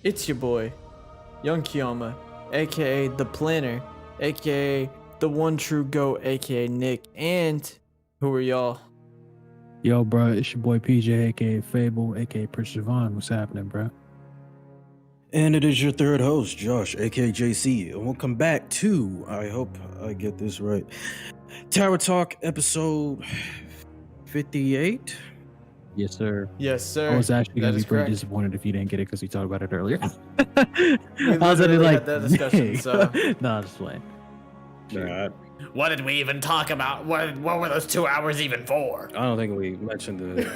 It's your boy, Young Kiyama, aka The Planner, aka The One True Goat, aka Nick, and who are y'all? Yo, bro, it's your boy PJ, aka Phable, aka Prince Javon. What's happening, bro? And it is your third host, Josh, aka JC. And welcome back to, I hope I get this right, Tower Talk episode 58. Yes, sir. Yes, sir. I was actually That gonna be is pretty correct. disappointed if you didn't get it because we talked about it earlier. We I was literally already had that discussion, "Nick." so- No, I'm just playing. Nah, What did we even talk about? What were those 2 hours even for? I don't think we mentioned the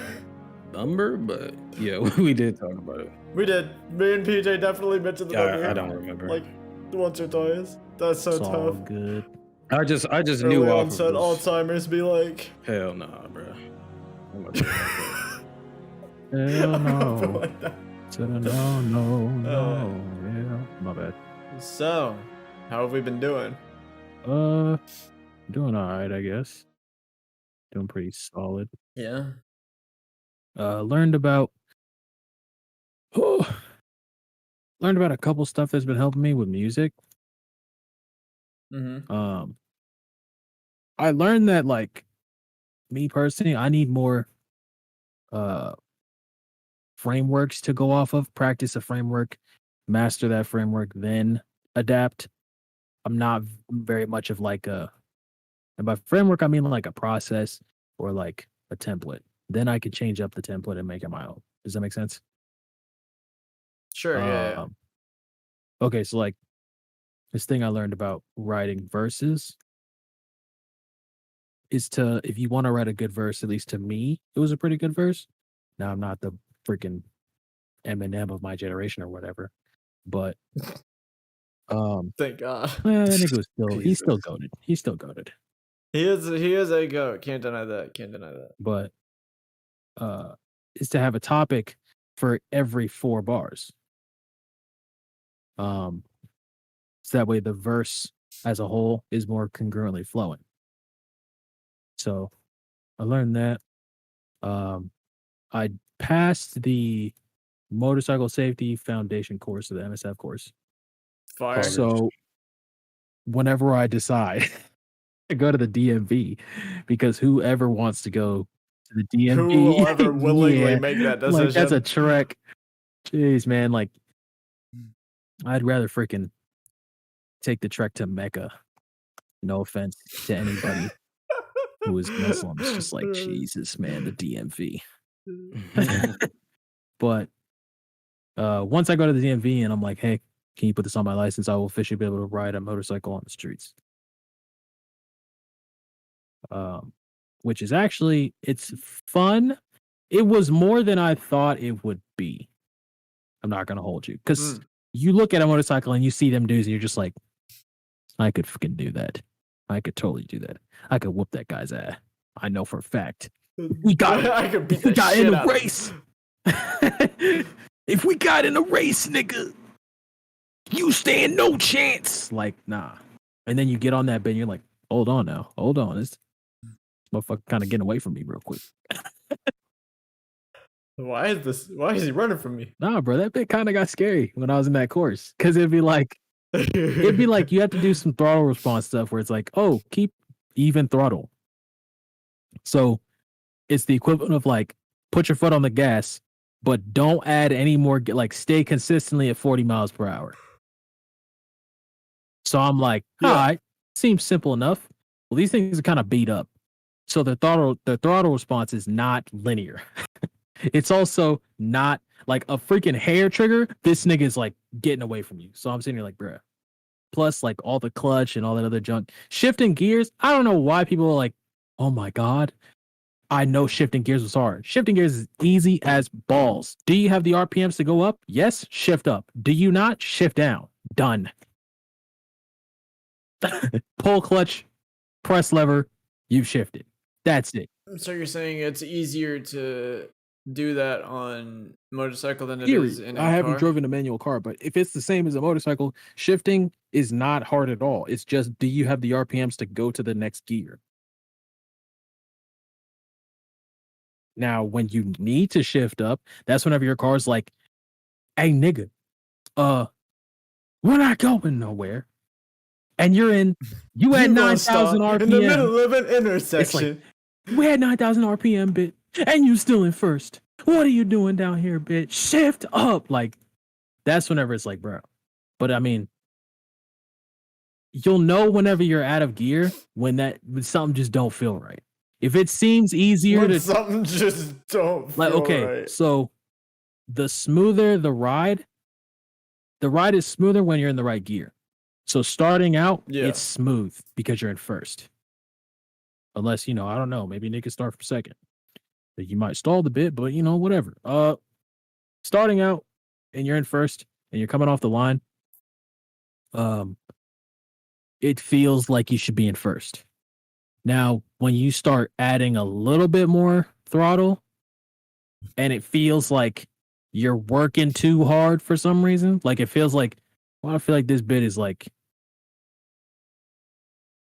number, but yeah, we did talk about it. We did. Me and PJ definitely mentioned the number. I don't remember. Like, once or twice. That's so It's all tough. good. I just Early knew off onset of this. Alzheimer's be like. Hell nah, bro. I'm not doing that. Hell Something no. like that. Said no. Yeah, my bad. So, how have we been doing? Doing all right, I guess. Doing pretty solid. Yeah. Learned about a couple stuff that's been helping me with music. Mm-hmm. I learned that, like, me personally, I need more frameworks to go off of, practice a framework, master that framework, then adapt. I'm not very much of like and by framework I mean like a process or like a template. Then I could change up the template and make it my own. Does that make sense? Sure, yeah. Okay, so like this thing I learned about writing verses is to, if you want to write a good verse, at least to me, it was a pretty good verse. Now I'm not the freaking Eminem of my generation or whatever, but Thank God. that nigga was still he's still Jesus. goated. He's still goated. He is a goat. Can't deny that. But is to have a topic for every 4 bars. So that way the verse as a whole is more congruently flowing. So I learned that. I passed the motorcycle safety foundation course, the MSF course. Fire. So whenever I decide to go to the DMV, because whoever wants to go to the DMV, Who will ever willingly make that decision? like that's a trek. Jeez, man, like I'd rather freaking take the trek to Mecca. No offense to anybody who is Muslim. It's just like, Jesus, man, the DMV. But once I go to the DMV and I'm like, hey, can you put this on my license? I will officially be able to ride a motorcycle on the streets. Which is actually, it's fun. It was more than I thought it would be. I'm not gonna hold you, because you look at a motorcycle and you see them dudes and you're just like, I could freaking do that. I could totally do that. I could whoop that guy's ass. I know for a fact. We got I could beat if we the got shit in a out of him. race. If we got in a race, nigga, you stand no chance. Like, nah. And then you get on that bed and you're like, hold on now. Hold on. This motherfucker kind of getting away from me real quick. Why is he running from me? Nah, bro, that bit kind of got scary when I was in that course. Cause it'd be like you have to do some throttle response stuff where it's like, oh, keep even throttle. So it's the equivalent of like, put your foot on the gas, but don't add any more, like stay consistently at 40 miles per hour. So I'm like, Yeah. all right, seems simple enough. Well, these things are kind of beat up. So the throttle response is not linear. It's also not like a freaking hair trigger. This nigga is like getting away from you. So I'm sitting here like, bruh. Plus, like all the clutch and all that other junk. Shifting gears, I don't know why people are like, oh my God, I know shifting gears was hard. Shifting gears is easy as balls. Do you have the RPMs to go up? Yes, shift up. Do you not? Shift down. Done. Pull clutch, press lever, you've shifted. That's it. So you're saying it's easier to do that on motorcycle than it is in a I haven't car? driven a manual car, but if it's the same as a motorcycle, shifting is not hard at all. It's just, do you have the RPMs to go to the next gear? Now, when you need to shift up, that's whenever your car's like, hey, nigga, we're not going nowhere. And you had You gonna 9,000 stop RPM. in the middle of an intersection. We had 9,000 RPM, bitch, and you still in first. What are you doing down here, bitch? Shift up. Like, that's whenever it's like, bro. But I mean, you'll know whenever you're out of gear when something just don't feel right. If it seems easier When to something just don't feel like, okay, right. so the smoother the ride is smoother when you're in the right gear. So starting out, Yeah. it's smooth because you're in first. Unless, I don't know, maybe Nick can start for second. You might stall the bit, but whatever. Starting out and you're in first and you're coming off the line, it feels like you should be in first. Now, when you start adding a little bit more throttle and it feels like you're working too hard for some reason, like it feels like, well, I feel like this bit is like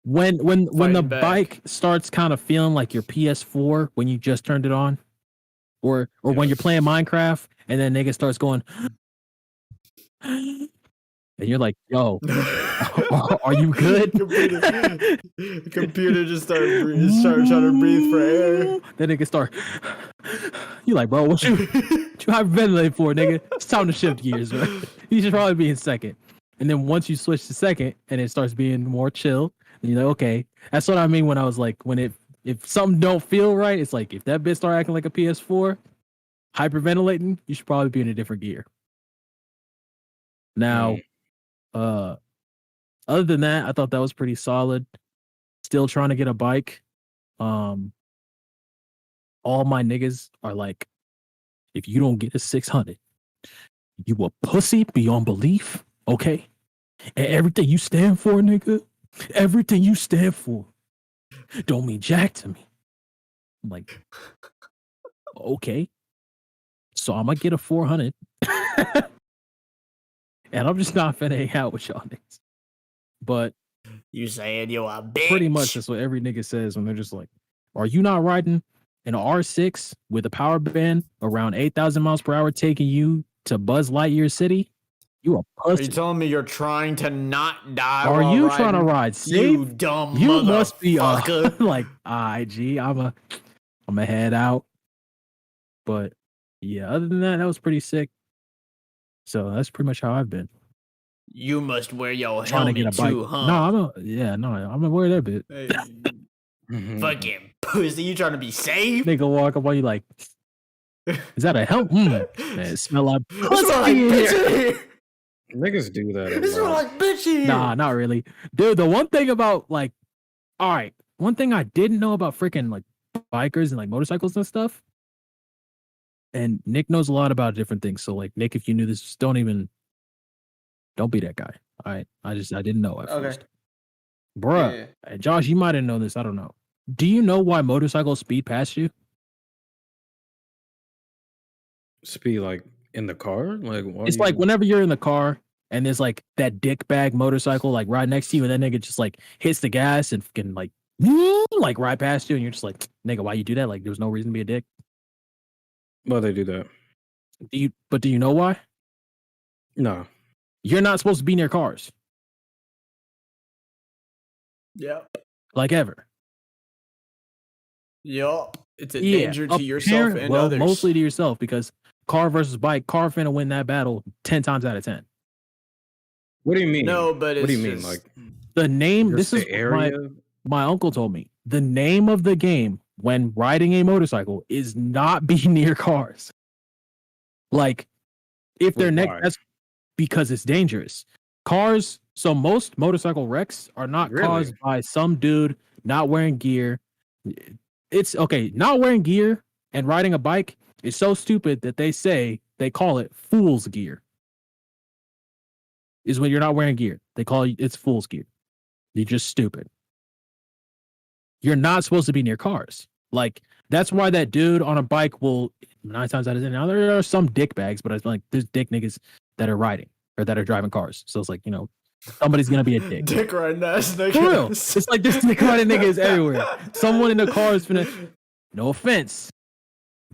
when the Fighting back. bike starts kind of feeling like your PS4 when you just turned it on, or when you're playing Minecraft and then nigga starts going and you're like, yo, are you good? Computer just started trying to breathe for air. Then nigga start. You like, bro, what you hyperventilating for, nigga? It's time to shift gears, bro. You should probably be in second. And then once you switch to second and it starts being more chill, then you're like, okay. That's what I mean when I was like, if something don't feel right, it's like if that bit start acting like a PS4, hyperventilating, you should probably be in a different gear. Now, other than that, I thought that was pretty solid. Still trying to get a bike. All my niggas are like, if you don't get a 600, you a pussy beyond belief, okay? And everything you stand for, nigga, everything you stand for don't mean jack to me. I'm like, okay. So I'm gonna get a 400. And I'm just not finna hang out with y'all niggas. But You saying you a bitch? pretty much that's what every nigga says when they're just like, are you not riding an R6 with a power band around 8,000 miles per hour taking you to Buzz Lightyear City? You a Are you pussy. telling me you're trying to not die? Are while you riding? trying to ride safe? You dumb You must be motherfucker. like, IG, I'm a head out. But yeah, other than that, that was pretty sick. So that's pretty much how I've been. You must wear your Trying to get helmet a bike. too, huh? No, I'm gonna wear that bit. Hey, Fucking pussy, you trying to be safe? Nigga walk up on you like, is that a helmet? Man, it smell like it's pussy like in here. bitch. Niggas do that. a It's lot. like bitch here. Nah, not really. Dude, the one thing about like, all right, one thing I didn't know about freaking like bikers and like motorcycles and stuff. And Nick knows a lot about different things. So like, Nick, if you knew this, just don't be that guy. All right. I didn't know at Okay. first. Bruh. Yeah. And Josh, you might have known this. I don't know. Do you know why motorcycles speed past you? Speed like in the car? Like why It's do like you- whenever you're in the car and there's like that dick bag motorcycle like right next to you, and that nigga just like hits the gas and fucking like right past you, and you're just like, nigga, why you do that? Like there's no reason to be a dick. Why they do that? Do you know why? No. You're not supposed to be near cars. Yep. Like ever. Yup. It's a Yeah, danger to yourself and well, others. mostly to yourself, because car versus bike, car finna win that battle 10 times out of 10. What do you mean? No, but it's what do you mean? just- Like The name, just this is the area? my uncle told me. The name of the game when riding a motorcycle is not be near cars. Like, if they're Why? next, that's because it's dangerous. Cars, so most motorcycle wrecks are not Really? caused by some dude not wearing gear. It's okay, not wearing gear and riding a bike is so stupid that they call it fool's gear. Is when you're not wearing gear. They call it's fool's gear. You're just stupid. You're not supposed to be near cars. Like, that's why that dude on a bike will 9 times out of 10. Now there are some dick bags, but I feel like there's dick niggas that are riding or that are driving cars. So it's like, somebody's gonna be a dick. Dick right now, For real. It's like this dick riding niggas everywhere. Someone in the car is finna, no offense,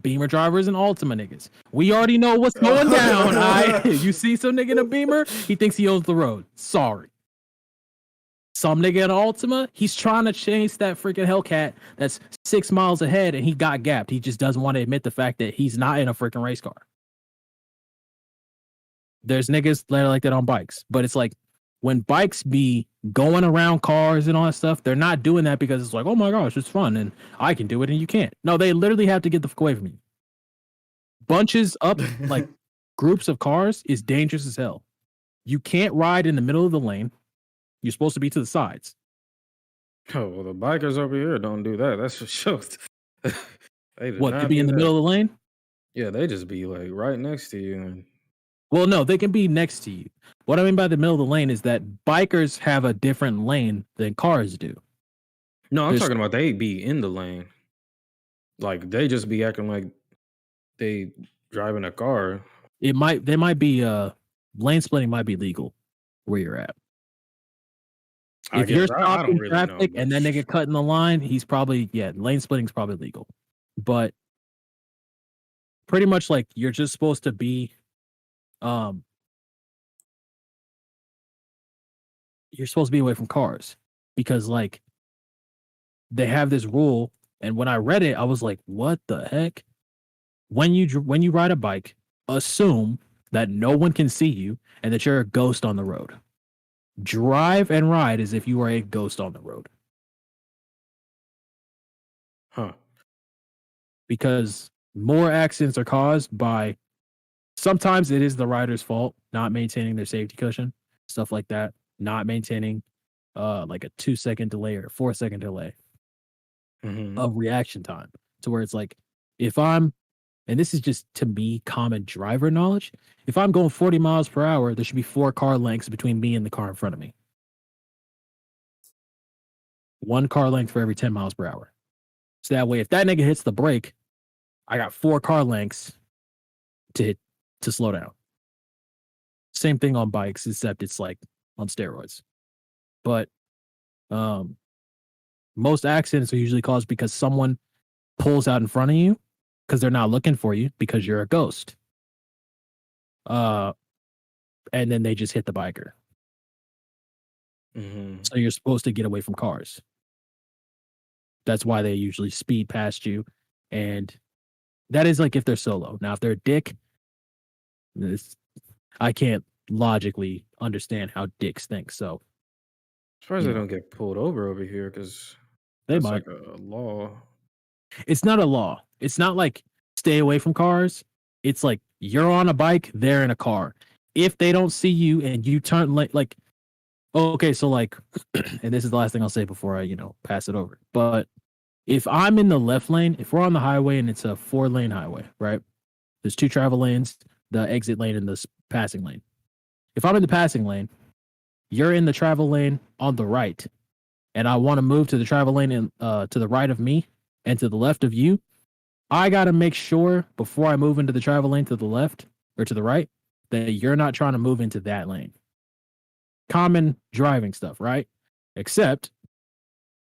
Beamer drivers and Altima niggas. We already know what's going down. You see some nigga in a Beamer, he thinks he owns the road. Sorry. Some nigga in an Altima, he's trying to chase that freaking Hellcat that's 6 miles ahead and he got gapped. He just doesn't want to admit the fact that he's not in a freaking race car. There's niggas that are like that on bikes, but it's like when bikes be going around cars and all that stuff, they're not doing that because it's like, oh my gosh, it's fun and I can do it and you can't. No, they literally have to get the fuck away from you. Bunches up, like groups of cars is dangerous as hell. You can't ride in the middle of the lane. You're supposed to be to the sides. Oh, well, the bikers over here don't do that. That's for sure. They do What, not to be in do the that. middle of the lane? Yeah, they just be like right next to you. And Well, no, they can be next to you. What I mean by the middle of the lane is that bikers have a different lane than cars do. no, I'm There's- talking about they be in the lane. Like they just be acting like they driving a car. They might be lane splitting might be legal where you're at. If you're I stopped don't in really know traffic and that much. nigga cutting the line, he's probably lane splitting's probably legal. But pretty much like you're just supposed to be you're supposed to be away from cars because like they have this rule, and when I read it I was like, what the heck? When you ride a bike, assume that no one can see you and that you're a ghost on the road. Drive and ride as if you are a ghost on the road. Huh. Because more accidents are caused by, sometimes it is the rider's fault not maintaining their safety cushion, stuff like that, not maintaining like a 2-second delay or 4-second delay Mhm. of reaction time, to where it's like, if I'm, and this is just to me common driver knowledge, if I'm going 40 miles per hour, there should be 4 car lengths between me and the car in front of me. 1 car length for every 10 miles per hour. So that way, if that nigga hits the brake, I got 4 car lengths to slow down. Same thing on bikes, except it's like on steroids. But most accidents are usually caused because someone pulls out in front of you because they're not looking for you because you're a ghost. And then they just hit the biker. Mhm. So you're supposed to get away from cars. That's why they usually speed past you. And that is like if they're solo. Now, if they're a dick, I can't logically understand how dicks think. So Surprised they Yeah. don't get pulled over here because they that's might. like a law. It's not a law. It's not like stay away from cars. It's like you're on a bike, they're in a car. If they don't see you and you turn like okay, so like, and this is the last thing I'll say before I, pass it over. But if I'm in the left lane, if we're on the highway and it's a 4-lane highway, right? There's 2 travel lanes, the exit lane and the passing lane. If I'm in the passing lane, you're in the travel lane on the right, and I want to move to the travel lane and to the right of me and to the left of you, I got to make sure before I move into the travel lane to the left or to the right that you're not trying to move into that lane. Common driving stuff, right? Except,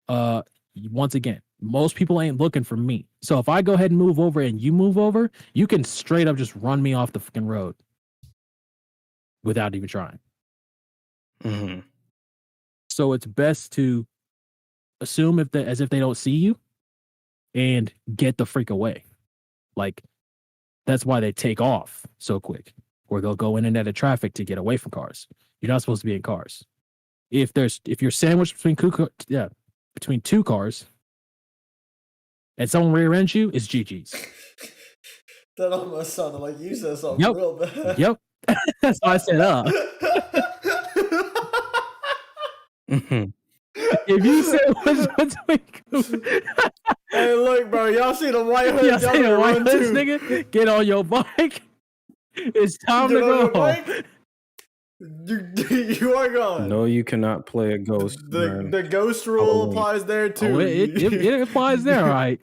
once again, most people ain't looking for me. So if I go ahead and move over and you move over, you can straight up just run me off the fucking road without even trying. Mhm. So it's best to assume as if they don't see you and get the freak away. Like, that's why they take off so quick, or they'll go in and out of traffic to get away from cars. You're not supposed to be in cars. If you're sandwiched between 2 cars and someone rear ends you, it's GG's. That almost sounded like you said something Yep. real bad. Yep. That's why I said Mhm. if you said what's Hey, look, bro, y'all see the white hood? y'all Y'all saying better white run hoods, too. nigga, get on your bike. It's time Get to on your go. bike. You are gone. No, you cannot play a ghost. man. The ghost rule Halloween. applies there too. Oh, it applies there, all right.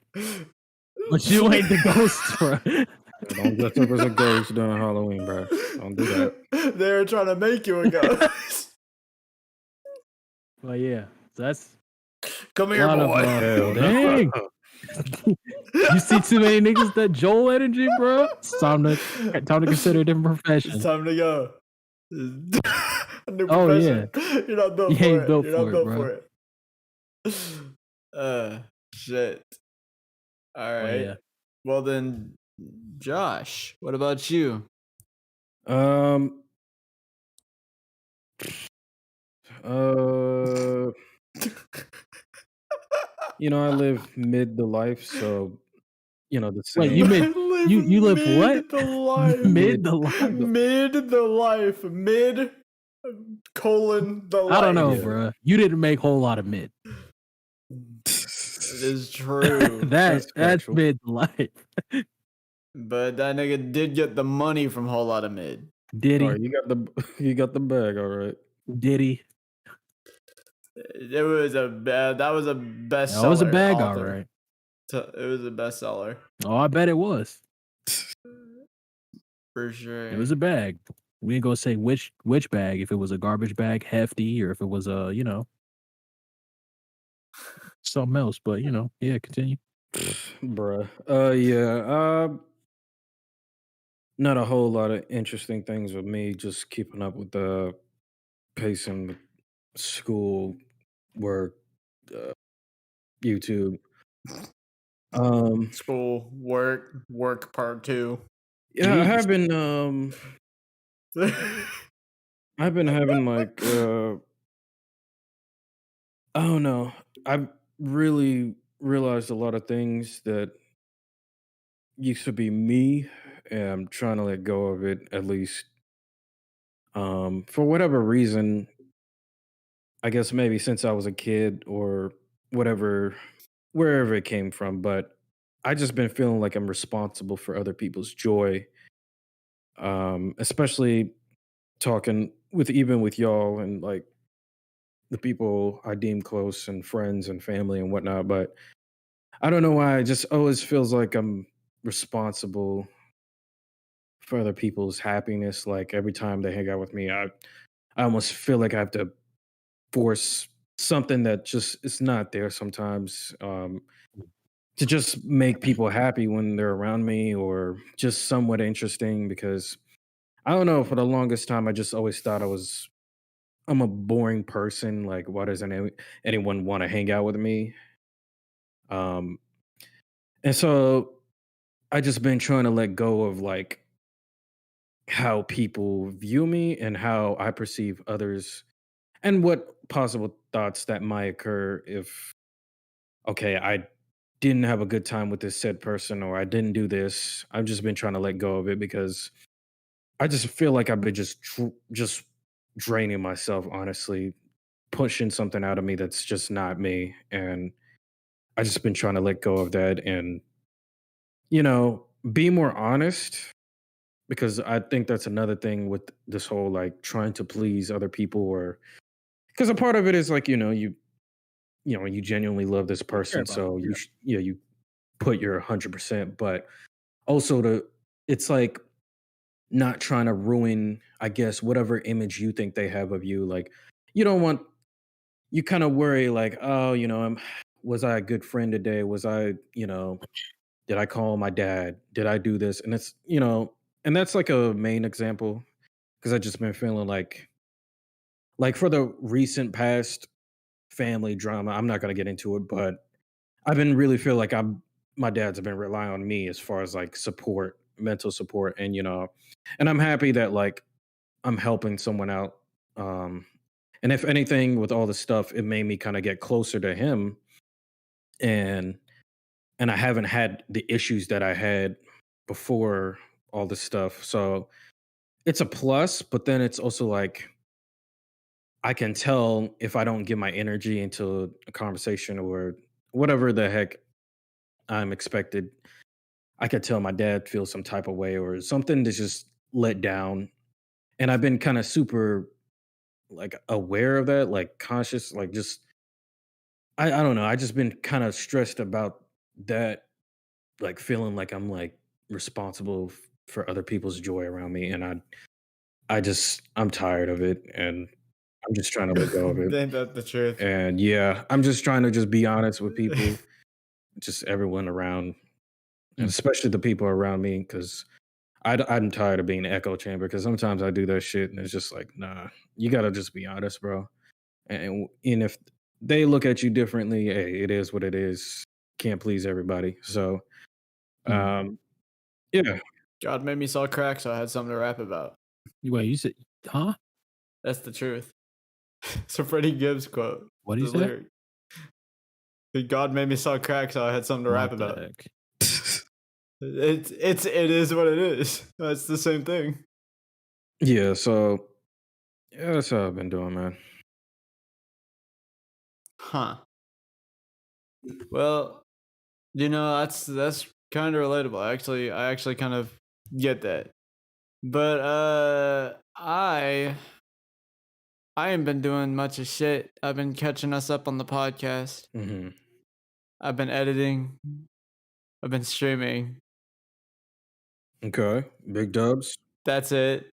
But you ain't the ghost, bro. Don't dress up as a ghost during Halloween, bro. Don't do that. They're trying to make you a ghost. Well, yeah, so that's Come a here, lot boy. of Hell no. dang. You see too many niggas that Joel energy, bro. It's time to consider a different It's profession. time to go. A new Oh, profession. You're not built You for ain't it. built You're not for it, built bro. for it. Shit. All Oh right. yeah. Well then, Josh, what about you? Um. Uh. I live mid the life, so the Wait, same. you mid you live what? mid the life. Mid the life. Mid the life. Mid colon the life. I don't know, Yeah. bro. You didn't make a whole lot of mid. It is true. That's factual. mid the life. But that nigga did get the money from whole lot of mid. Did All he? right, you got the bag. All right. Did he? It was that was a bestseller. That was a bag, all author. right. It was a bestseller Oh, I bet it was. for sure. It was a bag. We ain't gonna say which bag, if it was a garbage bag, hefty, or if it was a, something else. But yeah, continue. Bruh. Yeah. Not a whole lot of interesting things with me. Just keeping up with the pace and school, work, YouTube. School, work part 2. Yeah, I Jeez. have been. I've been having like. I don't know. I've really realized a lot of things that used to be me, and I'm trying to let go of it at least. For whatever reason, I guess maybe since I was a kid or whatever, wherever it came from, but I just been feeling like I'm responsible for other people's joy. Especially talking with even with y'all and like the people I deem close and friends and family and whatnot. But I don't know why it just always feels like I'm responsible for other people's happiness. Like every time they hang out with me, I almost feel like I have to force something that just is not there sometimes, to just make people happy when they're around me or just somewhat interesting because I don't know, for the longest time I just always thought I'm a boring person. Like why doesn't anyone want to hang out with me? Um and so I just been trying to let go of like how people view me and how I perceive others and what possible thoughts that might occur if okay, I didn't have a good time with this said person or I didn't do this. I've just been trying to let go of it because I just feel like I've been just draining myself, honestly, pushing something out of me that's just not me. And I just been trying to let go of that and, be more honest because I think that's another thing with this whole like trying to please other people or because a part of it is like, you genuinely love this Care person. about So them, you put your 100%, but also it's like not trying to ruin, I guess, whatever image you think they have of you. Like you don't want you kind of worry like, oh, was I a good friend today? Was I, did I call my dad? Did I do this? And and that's like a main example because I just been feeling like for the recent past family drama, I'm not gonna get into it, but I've been really feel like my dad's been relying on me as far as like support, mental support, and and I'm happy that like I'm helping someone out. Um, and if anything, with all the stuff, it made me kind of get closer to him, and I haven't had the issues that I had before all this stuff. So it's a plus, but then it's also like I can tell if I don't give my energy into a conversation or whatever the heck I'm expected. I could tell my dad feels some type of way or something to just let down. And I've been kind of super like aware of that, like conscious, like just I don't know. I just been kind of stressed about that, like feeling like I'm like responsible for other people's joy around me. And I'm tired of it and I'm just trying to let go of it. Ain't that the truth? And yeah, I'm just trying to just be honest with people just everyone around, and especially the people around me, because I'm tired of being an echo chamber. Because sometimes I do that shit, and it's just like, nah, you gotta just be honest, bro. And if they look at you differently, hey, it is what it is. Can't please everybody. So, um, yeah, God made me saw crack, so I had something to rap about. Wait, you said, huh? That's the truth. It's a Freddie Gibbs quote. What do you The say? lyric. God made me saw crack, so I had something to rap What the about. heck? It is what it is. That's the same thing. yeah. So, yeah, that's how I've been doing, man. Huh. Well, that's kind of relatable. I actually kind of get that. But I ain't been doing much of shit. I've been catching us up on the podcast. Hmm. I've been editing. I've been streaming. Okay, big dubs. That's it.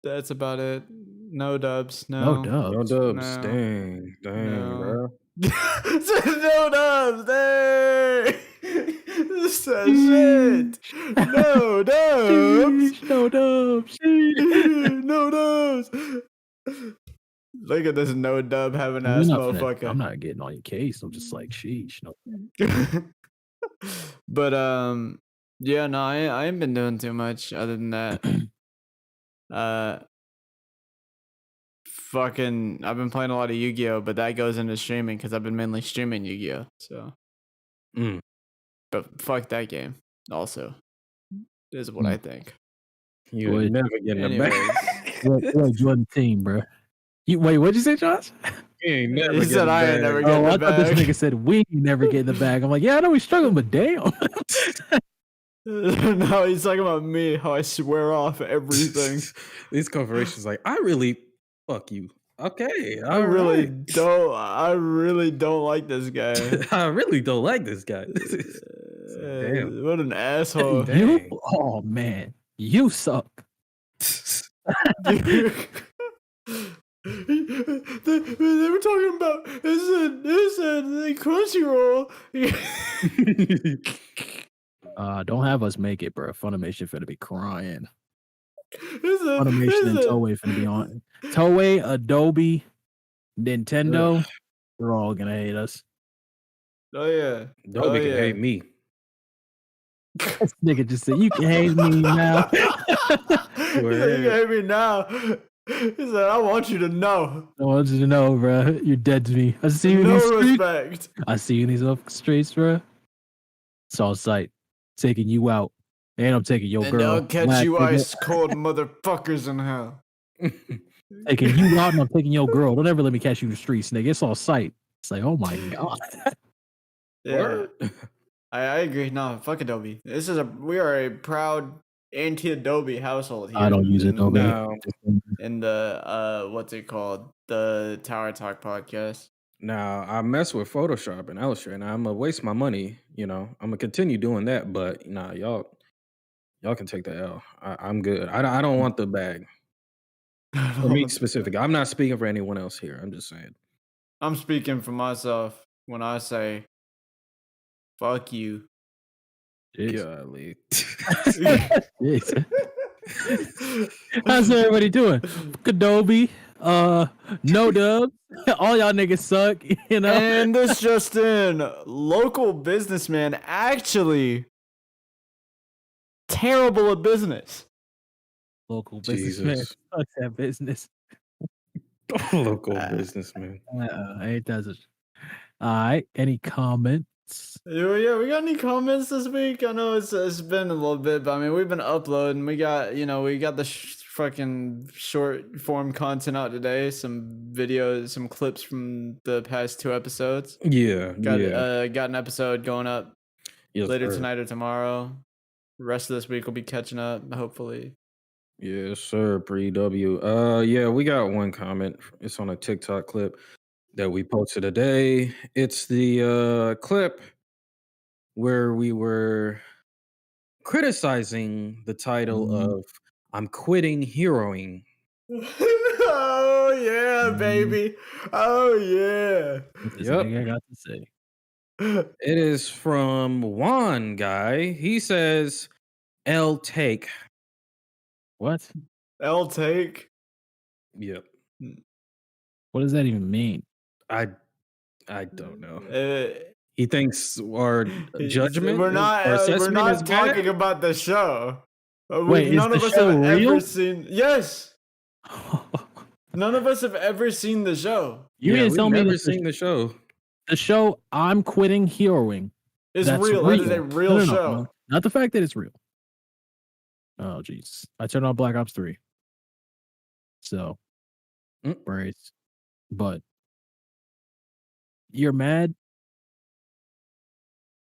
That's about it. No dubs. No No. No dubs. dubs. No. Dang, No. bro. No dubs. Dang. This shit. No dubs. Sheesh, no dubs. No dubs. Look at this no dub having I'm ass not finna- motherfucker. I'm not getting on your case. I'm just like, sheesh. No. But yeah, no, I ain't been doing too much other than that. Fucking, I've been playing a lot of Yu-Gi-Oh, but that goes into streaming because I've been mainly streaming Yu-Gi-Oh. So, Mm. but fuck that game. Also, is what I think. You Boy, would never get in the anyways. back. What Jordan team, bro? Wait, what'd you say, Josh? You ain't never He get said in the I ain't bag. never get Oh, in I the thought this bag. nigga said we never get in the bag. I'm like, yeah, I know we struggling, but damn. No, he's talking about me. How I swear off everything. These corporations, like, I really fuck you. Okay, I really don't like this guy. I really don't like this guy. Damn. What an asshole. You? Dang. Oh man, you suck. they were talking about is a Crunchyroll. Don't have us make it, bro. Funimation finna be crying. Funimation Funimation and Toei finna be on. Toei, Adobe, Nintendo, they're all gonna hate us. Oh yeah. Nobody can hate me. This nigga just said, you can hate me now. He said, you can hate me now. He said, I want you to know. I want you to know, bro. You're dead to me. I see you in No these streets. respect. I see you in these up streets, bro. It's all sight. Taking you out. And I'm taking your And girl. I'll catch Black you nigga. ice cold motherfuckers in hell. Taking you out and I'm taking your girl. Don't ever let me catch you in the streets, nigga. It's all sight. It's like, oh my God. Yeah. Word. I agree. No, fuck Adobe. We are a proud anti-Adobe household here. I don't use Adobe. No. In the what's it called? The Tower Talk podcast. Now, I mess with Photoshop and Illustrator, and I'm gonna waste my money. You know, I'm gonna continue doing that, but nah, y'all can take the L. I'm good. I don't want the bag. For me specific, I'm not speaking for anyone else here. I'm just saying. I'm speaking for myself when I say, "Fuck you." Jeez. Golly. Jeez. How's everybody doing? Adobe, no dub. All y'all niggas suck, you know. And this just in, local businessman actually terrible at business. Local businessman Jesus. sucks at business. Local businessman. Ain't that it? All right. Any comments? Yeah, we got any comments this week? I know it's been a little bit, but I mean, we've been uploading. We got the fucking short form content out today. Some videos, some clips from the past 2 episodes. Yeah. Got yeah. got an episode going up Yes, later sir. tonight or tomorrow. The rest of this week will be catching up, hopefully. Yes, sir. Pre-W. Yeah, we got one comment. It's on a TikTok clip that we posted today. It's the clip where we were criticizing the title of "I'm Quitting Heroing." Oh yeah, baby. Oh yeah. What this Yep. nigga got to say? It is from Juan guy. He says L take. What? L take. Yep. What does that even mean? I don't know. Uh, He thinks our judgment We're or not. We're assessment is not bad? talking about the show. Wait, is None the of us show have ever real? seen. Yes. None of us have ever seen the show. You Yeah, mean to we've tell me never that seen the show. the show I'm quitting heroing? It's That's real. That is a real No, show. no. Not the fact that it's real. Oh, jeez. I turned on Black Ops 3. So, brace. But you're mad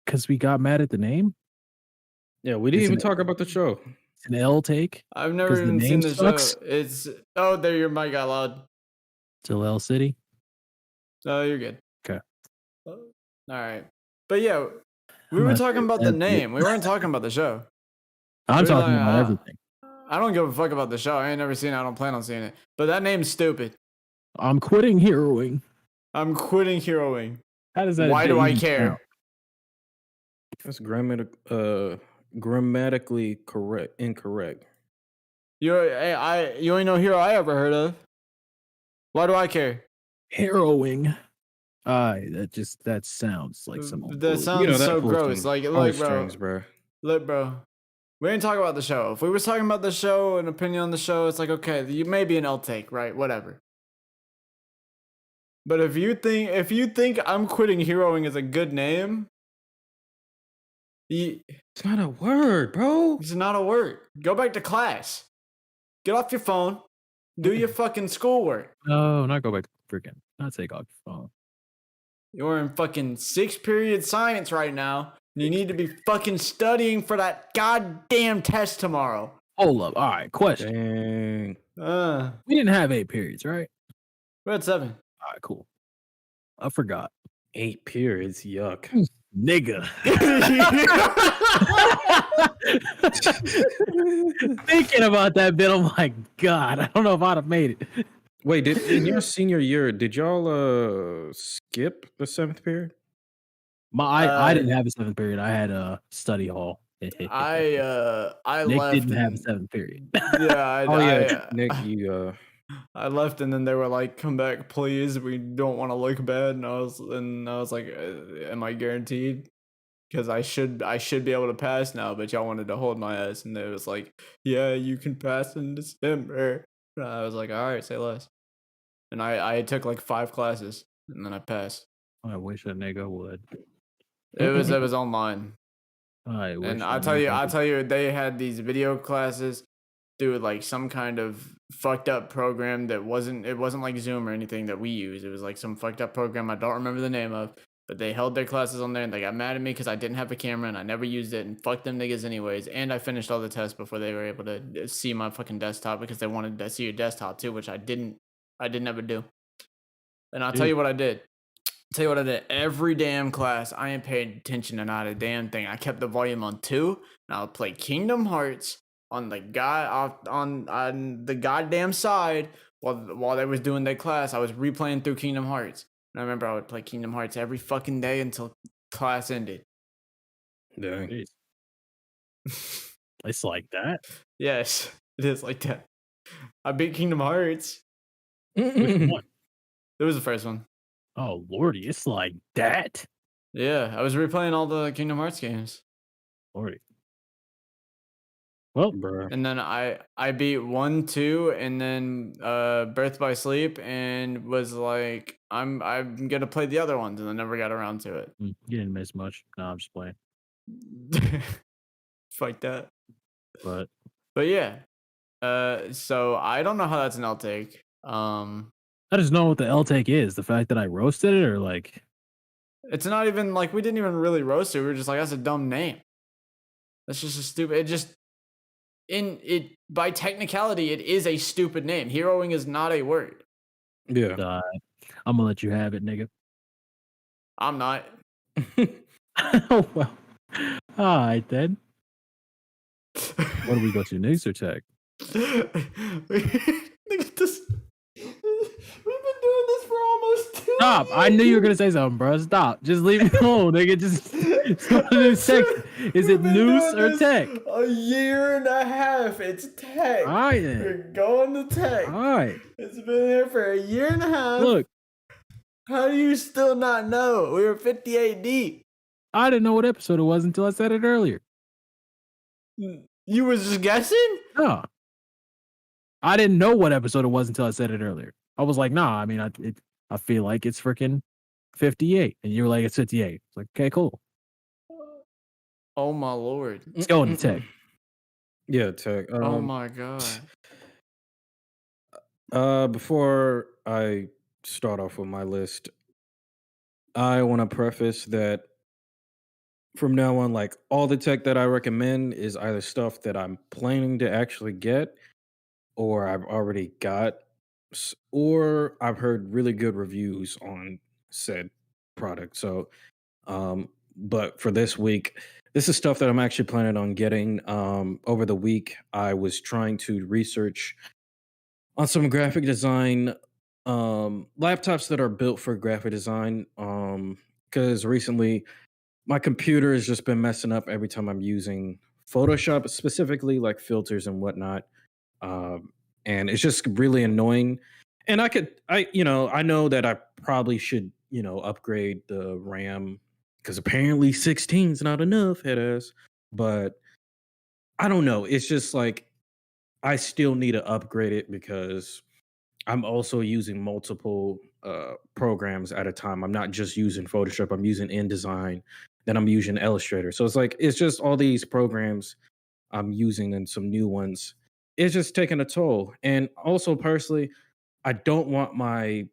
because we got mad at the name? Yeah, we didn't It's even an- talk about the show. It's an L take. I've never 'Cause the even name seen the sucks? show. It's there. Your mic got loud. Till L City. Oh, you're good. Okay. All right. But yeah, we I'm were not talking sure about the that's it. name. We weren't talking about the show. I'm We're talking like, about everything. I don't give a fuck about the show. I ain't never seen it. I don't plan on seeing it. But that name's stupid. I'm quitting heroing. I'm quitting heroing. How does that? Why do I even care? sound? That's grammatically incorrect. You ain't no hero I ever heard of. Why do I care? Harrowing. That sounds like some. That bullshit. sounds so pulls gross. some Like, look, bro. heartstrings, bro. Look, bro. We ain't talking about the show. If we was talking about the show, an opinion on the show, it's like, okay, you may be an L take, right? Whatever. But if you think I'm quitting heroing is a good name, It's not a word, bro. it's not a word. Go back to class. Get off your phone. Do your fucking schoolwork. No, not go back. Freaking. Not take off your phone. You're in fucking 6th period science right now. You need to be fucking studying for that goddamn test tomorrow. Hold up. All right. Question. Dang. We didn't have 8 periods, right? We're at 7. All right. Cool. I forgot. 8 periods. Yuck. Nigga. Thinking about that bit, I'm like, God, I don't know if I'd have made it. Wait, in your senior year, did y'all skip the 7th period? I didn't have a 7th period. I had a study hall. I Nick left. didn't have a and- 7th period. Yeah, Nick, you I left, and then they were like, "Come back, please. We don't want to look bad." And I was like, "Am I guaranteed? Because I should be able to pass now." But y'all wanted to hold my ass, and it was like, "Yeah, you can pass in December." And I was like, "All right, say less." And I took like 5 classes, and then I passed. I wish a nigga would. It was online. I wish And a I'll nigga tell you, they had these video classes through like some kind of fucked up program that wasn't like Zoom or anything that we use. It was like some fucked up program I don't remember the name of, but they held their classes on there and they got mad at me because I didn't have a camera and I never used it, and fuck them niggas anyways. And I finished all the tests before they were able to see my fucking desktop because they wanted to see your desktop too, which I didn't ever do. And I'll tell you what I did. Every damn class, I ain't paid attention to not a damn thing. I kept the volume on 2, and I would play Kingdom Hearts on the on the goddamn side while they was doing their class. I was replaying through Kingdom Hearts, and I remember I would play Kingdom Hearts every fucking day until class ended. Dang. Jeez. It's like that. Yes, it is like that. I beat Kingdom Hearts. Which one? It was the first one. Oh lordy, it's like that. Yeah, I was replaying all the Kingdom Hearts games. Lordy. Well, Bruh. And then I beat 1, 2, and then Birth by Sleep, and was like, I'm gonna play the other ones, and I never got around to it. you didn't miss much. No, I'm just playing. Fuck that. But yeah. So I don't know how that's an L take. I just know what the L take is. The fact that I roasted it, or like, It's not even like we didn't even really roast it. We were just like, that's a dumb name. That's just a stupid. It just by technicality, it is a stupid name. Heroing is not a word. Yeah. I'm gonna let you have it, nigga. I'm not. Oh well. All right then. What do we go to? News or tech? Look at this. We've been doing this for almost 2 Stop. I knew you were gonna say something, bro. Stop. Just leave me alone, nigga. Just go to the section. Is it We've been news doing or this tech? A year and a half. It's tech. All right, then. We're going to tech. All right. It's been here for a year and a half. Look, How do you still not know? We were 58 deep. I didn't know what episode it was until I said it earlier. You was just guessing? No. I didn't know what episode it was until I said it earlier. I was like, nah, I mean, I feel like it's freaking 58. And you were like, it's 58. It's like, okay, cool. Oh my lord. Let's go into tech. Yeah, tech. Oh my god. Before I start off with my list, I want to preface that from now on, like all the tech that I recommend is either stuff that I'm planning to actually get, or I've already got, or I've heard really good reviews on said product. So, but for this week, this is stuff that I'm actually planning on getting. Over the week, I was trying to research on some graphic design laptops that are built for graphic design. Because recently my computer has just been messing up every time I'm using Photoshop, specifically like filters and whatnot. And it's just really annoying. And I know that I probably should, upgrade the RAM because apparently 16 is not enough, head ass. But I don't know. It's just like I still need to upgrade it because I'm also using multiple programs at a time. I'm not just using Photoshop. I'm using InDesign. Then I'm using Illustrator. So it's just all these programs I'm using and some new ones. It's just taking a toll. And also, personally, I don't want my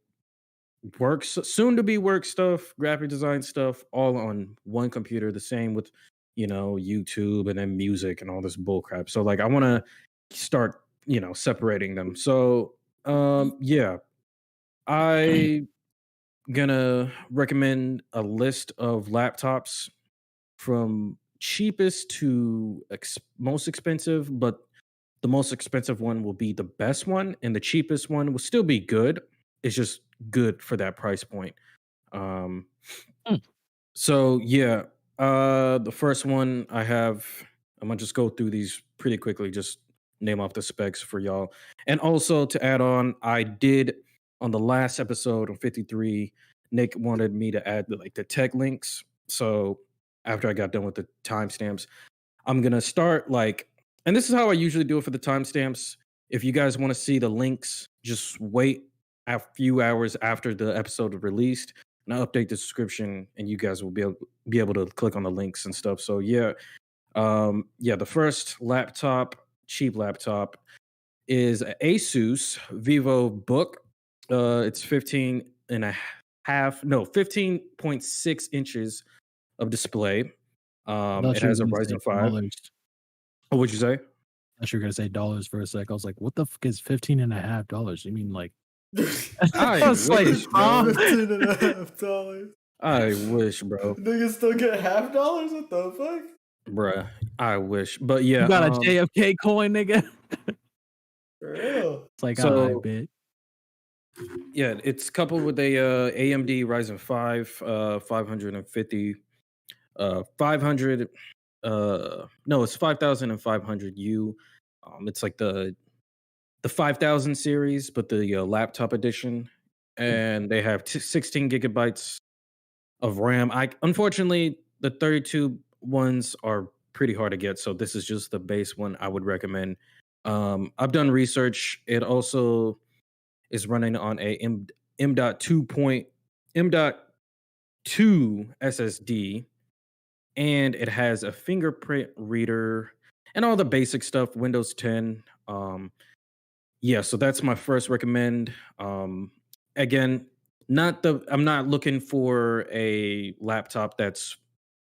soon to be work stuff, graphic design stuff, all on one computer. The same with YouTube and then music and all this bullcrap. So like I want to start separating them. So yeah, I gonna recommend a list of laptops from cheapest to most expensive, but the most expensive one will be the best one, and the cheapest one will still be good. It's just good for that price point. Um, Mm. so yeah, the first one I have, I'm gonna just go through these pretty quickly, just name off the specs for y'all. And also to add on, I did on the last episode on 53, Nick wanted me to add the tech links. So after I got done with the timestamps, I'm gonna start and this is how I usually do it for the timestamps. If you guys want to see the links, just wait a few hours after the episode is released, and I'll update the description, and you guys will be able to click on the links and stuff. So yeah, the first cheap laptop, is an Asus VivoBook. It's 15.6 inches of display. It has a Ryzen 5. Oh, what'd you say? I thought you were gonna say dollars for a sec. I was like, what the fuck is $15.50? You mean like I was like, wish, bro. $15.50. I wish, bro. Niggas still get $half? What the fuck? Bruh, I wish. But yeah, you got a JFK coin, nigga? For real. It's like, So- I bet. yeah, it's coupled with a AMD Ryzen 5 550 500 no, it's 5500U. It's like the 5000 series, but the laptop edition, and they have 16 gigabytes of RAM. Unfortunately, the 32 ones are pretty hard to get, so this is just the base one I would recommend. I've done research. It also is running on a M.2 SSD, and it has a fingerprint reader and all the basic stuff, Windows 10. So that's my first recommend. Again, I'm not looking for a laptop that's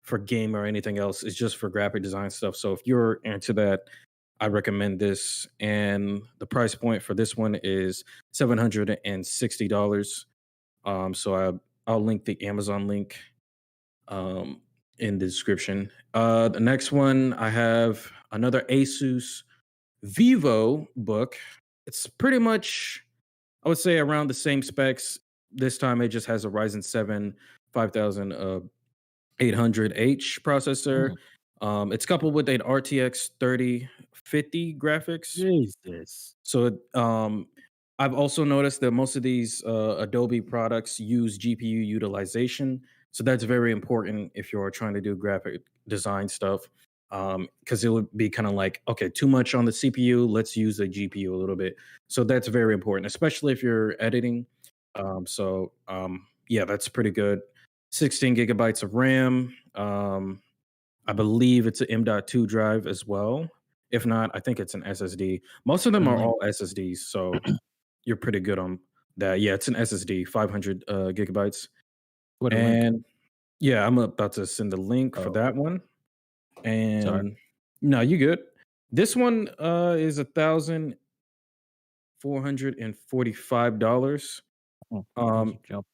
for game or anything else. It's just for graphic design stuff. So if you're into that, I recommend this. And the price point for this one is $760. So I'll link the Amazon link in the description. The next one, I have another Asus VivoBook. It's pretty much, I would say, around the same specs. this time it just has a Ryzen 7 5800H processor. It's coupled with an RTX 3050 graphics. Jesus. So I've also noticed that most of these Adobe products use GPU utilization. So that's very important if you're trying to do graphic design stuff. Because it would be kind of like, okay, too much on the CPU, let's use the GPU a little bit. So that's very important, especially if you're editing. Yeah, that's pretty good. 16 gigabytes of RAM. I believe it's an M.2 drive as well. If not, I think it's an SSD. Most of them are all SSDs, so you're pretty good on that. Yeah, it's an SSD, 500 gigabytes. What a link. And yeah, I'm about to send the link for that one. And no, you good. This one is $1,445. Jump.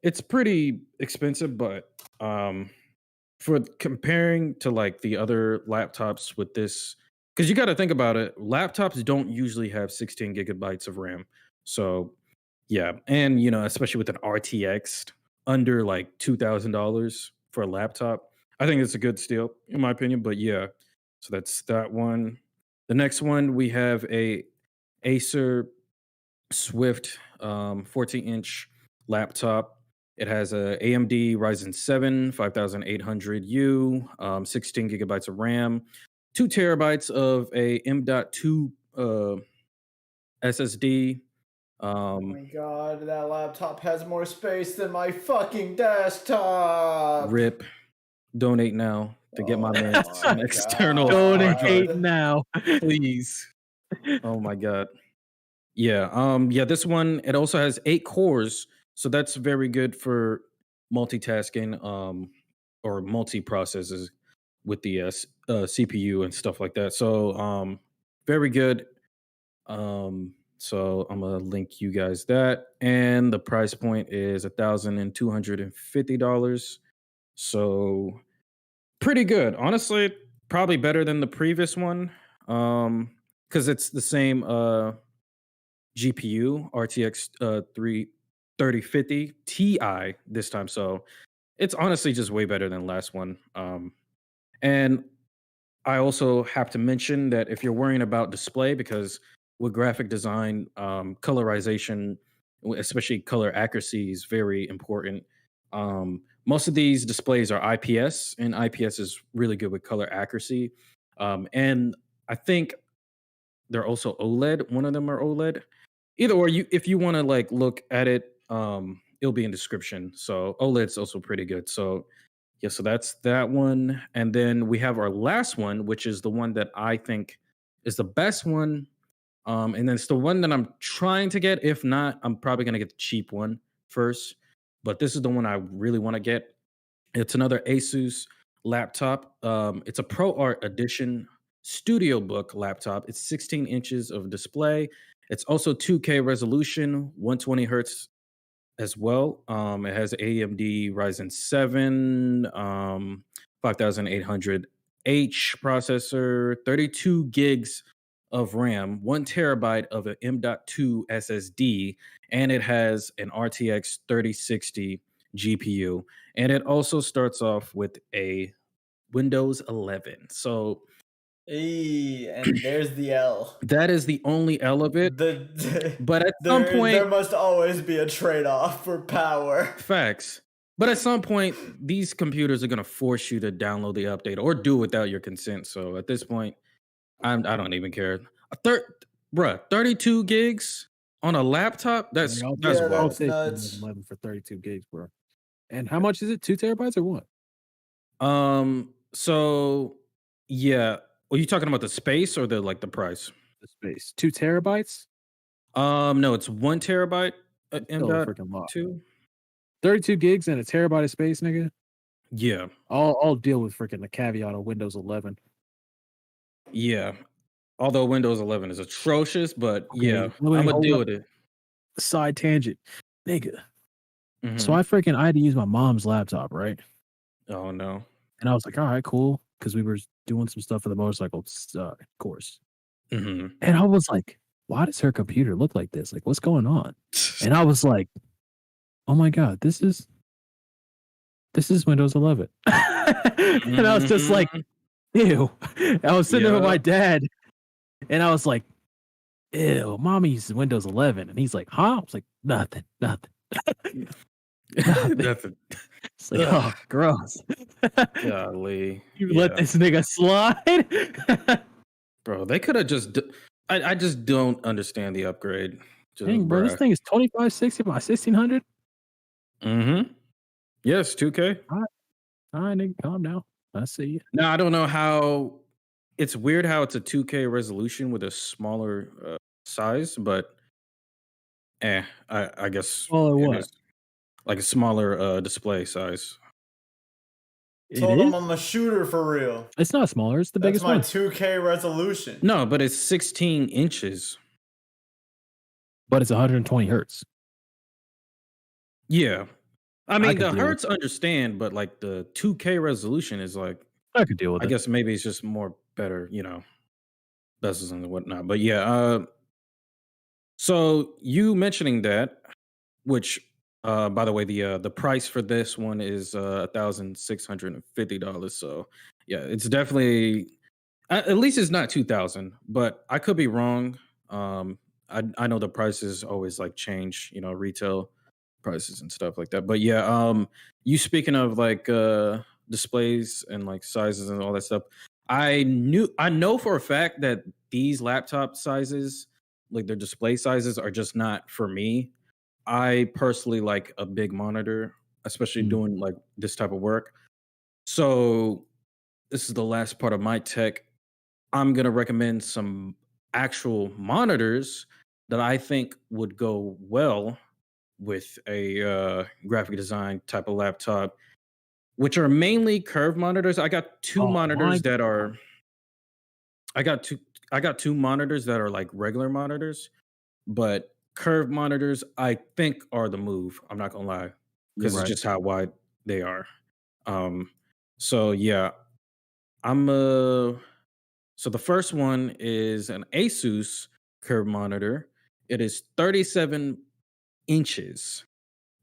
It's pretty expensive, but for comparing to like the other laptops with this, because you got to think about it, laptops don't usually have 16 gigabytes of RAM. So yeah, and especially with an RTX under like $2,000 for a laptop, I think it's a good steal in my opinion. But yeah, so that's that one. The next one we have a Acer Swift 14-inch laptop. It has a AMD Ryzen 7 5800U, 16 gigabytes of RAM, 2 terabytes of a M.2 SSD. Oh my god, that laptop has more space than my fucking desktop. RIP. Donate now to get my man some my external God. hard drive, Donate now. please. Oh my god. Yeah. Yeah. This one, it also has 8 cores, so that's very good for multitasking, or multi processes with the CPU and stuff like that. So, very good. So I'm gonna link you guys that, and the price point is $1,250. So pretty good, honestly. Probably better than the previous one, because it's the same GPU, RTX 3050 Ti this time. So it's honestly just way better than the last one. And I also have to mention that if you're worrying about display, because with graphic design, colorization, especially color accuracy, is very important. Most of these displays are IPS, and IPS is really good with color accuracy. And I think they're also OLED. One of them are OLED. Either or, if you want to like look at it, it'll be in description. So OLED's also pretty good. So yeah, so that's that one. And then we have our last one, which is the one that I think is the best one. And then it's the one that I'm trying to get. If not, I'm probably gonna get the cheap one first. But this is the one I really want to get. It's another Asus laptop. It's a Pro Art Edition Studio Book laptop. It's 16 inches of display. It's also 2K resolution, 120 hertz as well. It has AMD Ryzen 7 5800H processor, 32 gigs of RAM, 1 terabyte of an M.2 SSD, and it has an RTX 3060 GPU. And it also starts off with a Windows 11. So And there's the L. that is the only L of it. But at some there point, must always be a trade-off for power. facts. But at some point, these computers are gonna force you to download the update or do without your consent. So at this point, I don't even care. 32 gigs on a laptop? That's I'll wild. that's take nuts. 11 for 32 gigs, bro. And how much is it? 2 terabytes or what? So yeah. Are you talking about the space or the price? The space. 2 terabytes? No, it's 1 terabyte. Still a freaking lot. 2. 32 gigs and a terabyte of space, nigga. Yeah. I'll deal with freaking the caveat of Windows 11. Yeah. Although Windows 11 is atrocious, but Okay, yeah, let me I'm gonna hold deal up. with it. Side tangent, nigga. So Mhm. I had to use my mom's laptop, right? Oh no. And I was like, all right, cool, because we were doing some stuff for the motorcycle course. Mhm. And I was like, why does her computer look like this? Like, what's going on? And I was like, oh my god, this is Windows 11. And I was just like, ew. I was sitting there with my dad, and I was like, ew, mommy's Windows 11. And he's like, huh? I was like, nothing. Nothing. Nothing. It's like, oh, gross. Golly. You let this nigga slide? Bro, they could have just. I just don't understand the upgrade. Just, Dang, bro, this thing is 2560 by 1600. Yes, 2K. All right, nigga, calm down. I see you. Now, I don't know how. It's weird how it's a 2K resolution with a smaller size, but I guess Smaller it what? is like a smaller display size. Told It him is? I'm a shooter for real. It's not smaller. It's the That's biggest my one. 2K resolution. No, but it's 16 inches. But it's 120 hertz. Yeah. I mean, could the deal with hertz understand, but like the 2K resolution is like, I could deal with I it. guess maybe it's just more better, bezels and whatnot. But yeah, so you mentioning that, which by the way, the price for this one is $1,650. So yeah, it's definitely at least it's not 2,000, but I could be wrong. I know the prices always like change, retail prices and stuff like that. But yeah, you speaking of like displays and like sizes and all that stuff, I know for a fact that these laptop sizes, like their display sizes, are just not for me. I personally like a big monitor, especially Mm. doing like this type of work. So this is the last part of my tech. I'm gonna recommend some actual monitors that I think would go well with a graphic design type of laptop, which are mainly curved monitors. I got two Oh my monitors that God. are. I got two monitors that are like regular monitors, but curved monitors I think are the move. I'm not gonna lie, You're because it's right. just how wide they are. Um, so yeah, I'm So the first one is an Asus curved monitor. It is 37 inches.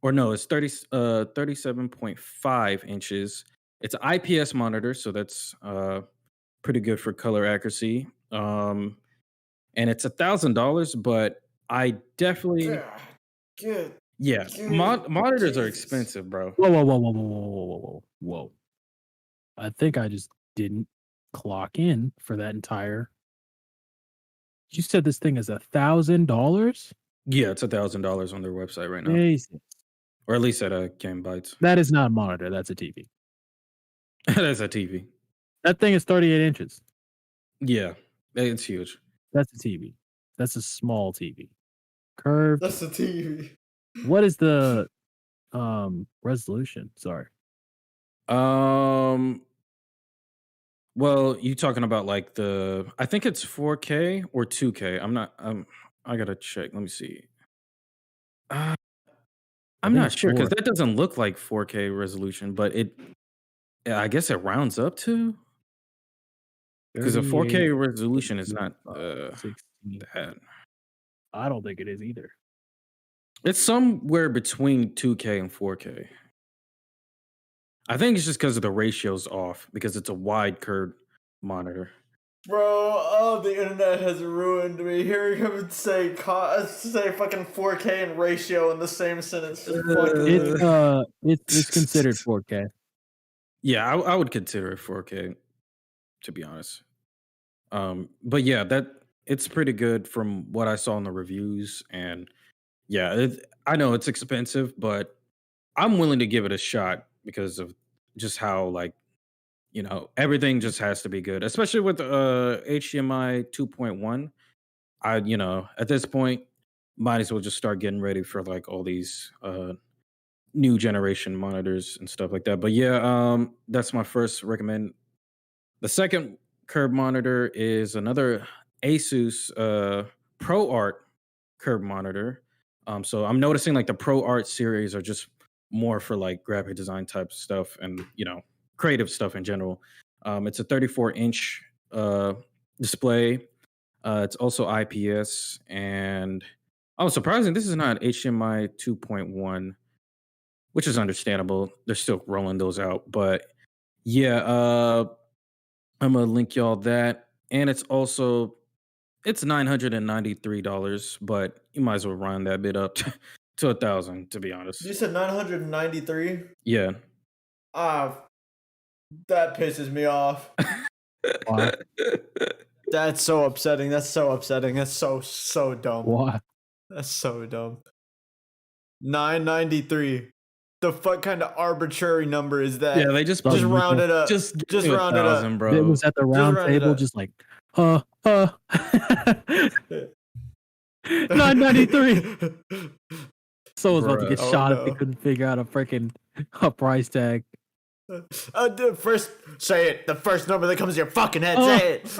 Or no, it's 37.5 inches. It's an IPS monitor, so that's pretty good for color accuracy. And it's $1,000, but I definitely God, good, yeah, good, monitors are Jesus. expensive, bro. Whoa. I think I just didn't clock in for that entire. You said this thing is $1,000? Yeah, it's $1,000 on their website right now, Jesus. or at least at Game Bytes. That is not a monitor. That's a TV. That's a TV. That thing is 38 inches. Yeah, it's huge. That's a TV. That's a small TV. Curved. That's the TV. What is the resolution? Sorry. Well, you talking about like I think it's 4K or 2K. I'm not. I gotta check. Let me see. Uh, I I'm think not it's sure because 4. that doesn't look like 4K resolution, but yeah, I guess it rounds up to, because a 4K 38, resolution is not 16. that. I don't think it is either. It's somewhere between 2K and 4K. I think it's just because of the ratios off because it's a wide curved monitor. Bro, oh, the internet has ruined me. Hearing him say fucking 4K and ratio in the same sentence. Just fucking It's considered 4K. Yeah, I would consider it 4K, to be honest. But yeah, it's pretty good from what I saw in the reviews, and yeah, I know it's expensive, but I'm willing to give it a shot because of just how like everything just has to be good, especially with HDMI 2.1. At this point, might as well just start getting ready for like all these new generation monitors and stuff like that. But yeah, that's my first recommend. The second curved monitor is another Asus Pro Art curved monitor. So I'm noticing like the Pro Art series are just more for like graphic design type stuff and creative stuff in general. It's a 34-inch display. It's also IPS, and surprising, this is not HDMI 2.1. which is understandable. They're still rolling those out, but yeah, I'm gonna link y'all that, and it's $993, but you might as well round that bit up to 1,000, to be You honest. said 993. Yeah. Ah, that pisses me off. Why? That's so upsetting. That's so upsetting. That's so dumb. Why? That's so dumb. 993. The fuck kind of arbitrary number is that? Yeah, they just Just Something round it up. just give Just me round it up. 1,000, It bro. was at the round round it table, up. just like, 993. Someone's about to get Bruh. shot Oh, if they no. couldn't figure out a freaking price tag. Dude, first, say it. The first number that comes to your fucking head. Oh, Say it.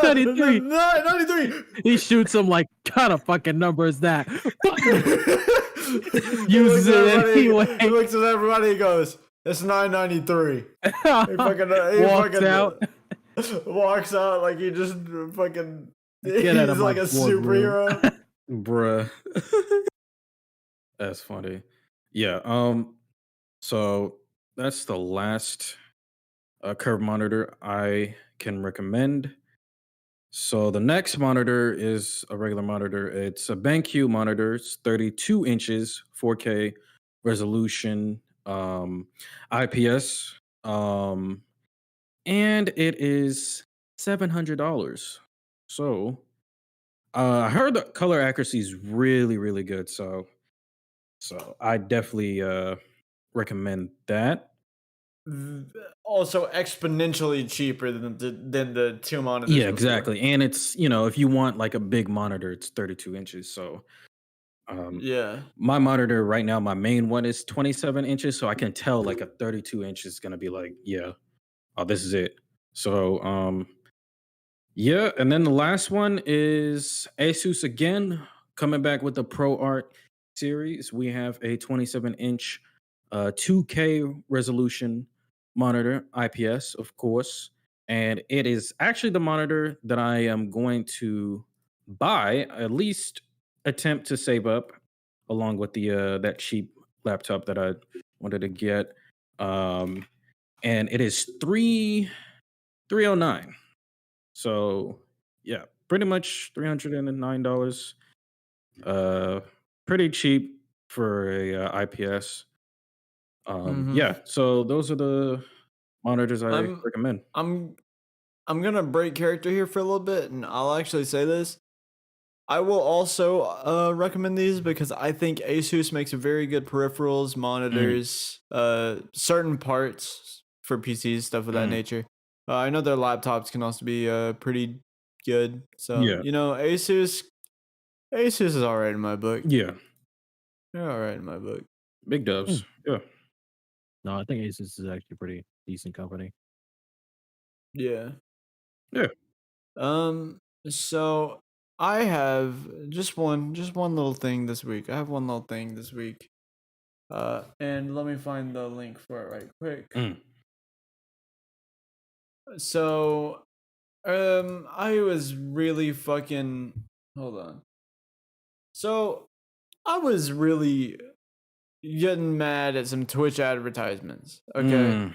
93. 93. He shoots him like, what kind of fucking number is that? He Uses looks at it everybody- anyway. He looks at everybody and goes, "It's 993." He Walks out. Walks out like he just fucking. Get out of He's like my a boardroom. superhero. Bruh. That's funny. Yeah, so that's the last curve monitor I can recommend. So the next monitor is a regular monitor. It's a BenQ monitor. It's 32 inches, 4K resolution, IPS, and it is $700. So I heard the color accuracy is really, really good. So I definitely recommend that. Also exponentially cheaper than the two monitors. Yeah, before. exactly. And it's, if you want like a big monitor, it's 32 inches. So Yeah. my monitor right now, my main one is 27 inches. So I can tell like a 32 inch is going to be like, yeah, oh, this is it. So, yeah. And then the last one is Asus again, coming back with the Pro Art series. We have a 27 inch 2K resolution monitor, IPS, of course. And it is actually the monitor that I am going to buy, at least attempt to save up, along with the that cheap laptop that I wanted to get. And it is 309. So yeah, pretty much $309. Pretty cheap for a IPS. Yeah, so those are the monitors I I'm- recommend. I'm gonna break character here for a little bit, and I'll actually say this. I will also recommend these because I think Asus makes very good peripherals, monitors, certain parts for PCs, stuff of that nature. I know their laptops can also be pretty good. So Yeah. Asus is all right in my book. Yeah, They're all right in my book. big dubs. Yeah. No, I think Asus is actually a pretty decent company. Yeah. Yeah. So I have just one little thing this week. I have one little thing this week. And let me find the link for it right quick. So, I was really fucking. Hold on. So, I was really getting mad at some Twitch advertisements. Okay.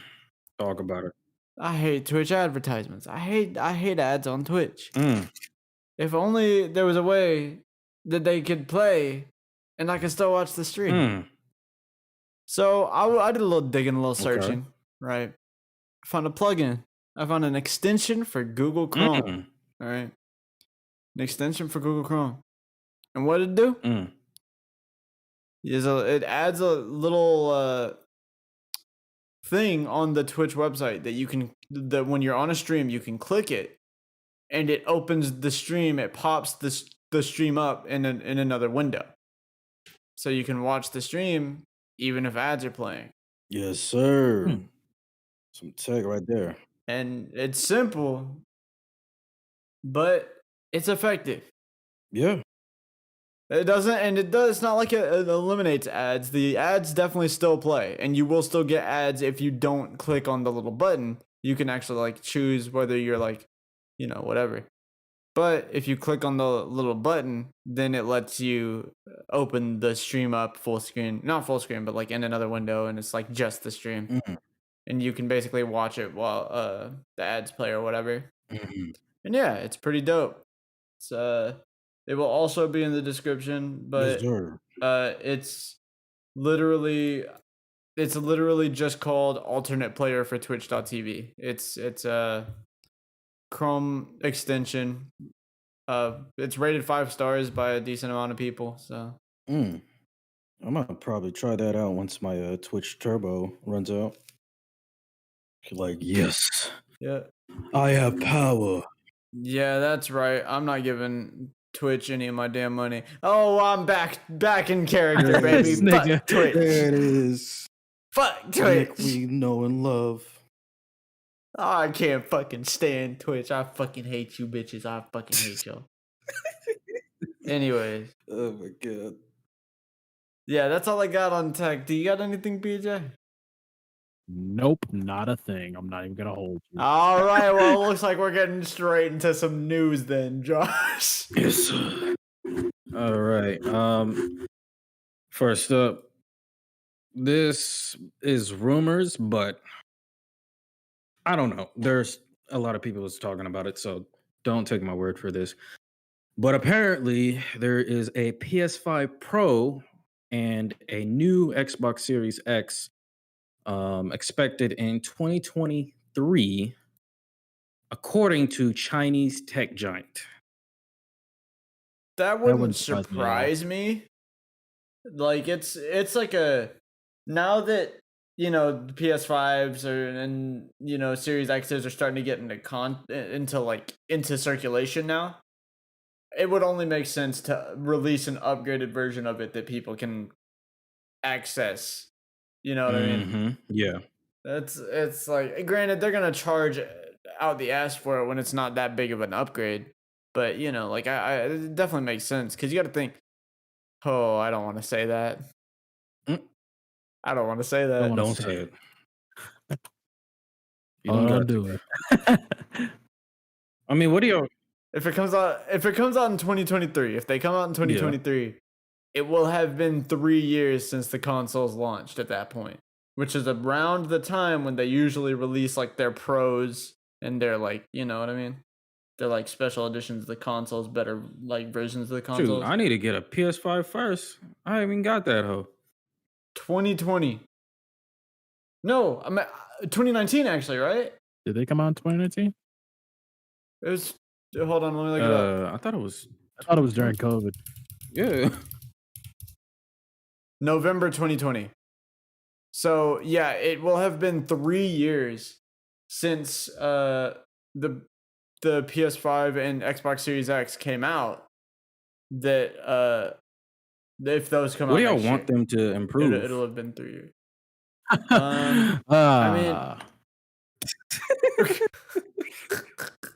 Talk about it. I hate Twitch advertisements. I hate ads on Twitch. Mm. If only there was a way that they could play and I could still watch the stream. Mm. So I did a little digging, a little Okay. searching, right? I found a plugin. I found an extension for Google Chrome. Mm. All right. An extension for Google Chrome. And what did it do? Mm. It adds a little thing on the Twitch website that when you're on a stream, you can click it and it opens the stream. It pops the stream up in another window. So you can watch the stream even if ads are playing. Yes, sir. Some tech right there. And it's simple, but it's effective. Yeah. It's not like it eliminates ads. The ads definitely still play, and you will still get ads if you don't click on the little button. You can actually like choose whether you're like, whatever. But if you click on the little button, then it lets you open the stream up full screen, not full screen, but like in another window, and it's like just the stream, Mhm. and you can basically watch it while the ads play or whatever. Mhm. And yeah, it's pretty dope. It's it will also be in the description, Yes, but sir. it's literally just called alternate player for twitch.tv. It's a Chrome extension. It's rated 5 stars by a decent amount of people, so Mm. I might probably try that out once my Twitch Turbo runs out. Like, yes, yeah. I have power. Yeah, that's right. I'm not giving Twitch any of my damn money. Oh, I'm back in character, baby. This nigga. Fuck Twitch. There it is. Fuck Nick, Twitch. we know and love. Oh, I can't fucking stand Twitch. I fucking hate you bitches. I fucking hate y'all. Anyways, Oh my god. yeah, that's all I got on tech. Do you got anything, BJ? Nope, not a thing. I'm not even gonna hold you. All right, well, it looks like we're getting straight into some news then, Josh. Yes, sir. All right. First up, this is rumors, but I don't know. There's a lot of people that's talking about it, so don't take my word for this. But apparently, there is a PS5 Pro and a new Xbox Series X expected in 2023, according to Chinese tech giant. That wouldn't wouldn't surprise me at all. surprise me. Like it's like a now that the PS5s and Series X's are starting to get into circulation now. It would only make sense to release an upgraded version of it that people can access. You know what I mean? Mhm. Yeah. It's like, granted, they're gonna charge out the ass for it when it's not that big of an upgrade, but like it definitely makes sense because you got to think. Oh, I don't want to say that. Mm. I don't want to say that. Don't wanna Don't say say it. it. You don't gotta do it. I mean, what do you? If it comes out in 2023, if they come out in 2023, it will have been 3 years since the consoles launched at that point, which is around the time when they usually release like their pros and their you know what I mean? They're like special editions of the consoles, better like versions of the consoles. Shoot, I need to get a PS5 first. I haven't got that hoe. 2020. No, I mean 2019 actually, right? Did they come out in 2019? It was. Hold on, let me look it up. I thought it was. I thought it was during COVID. Yeah. November 2020. So yeah, it will have been 3 years since the PS5 and Xbox Series X came out. That if those come What out, do y'all next want year, them to improve? it'll have been 3 years. I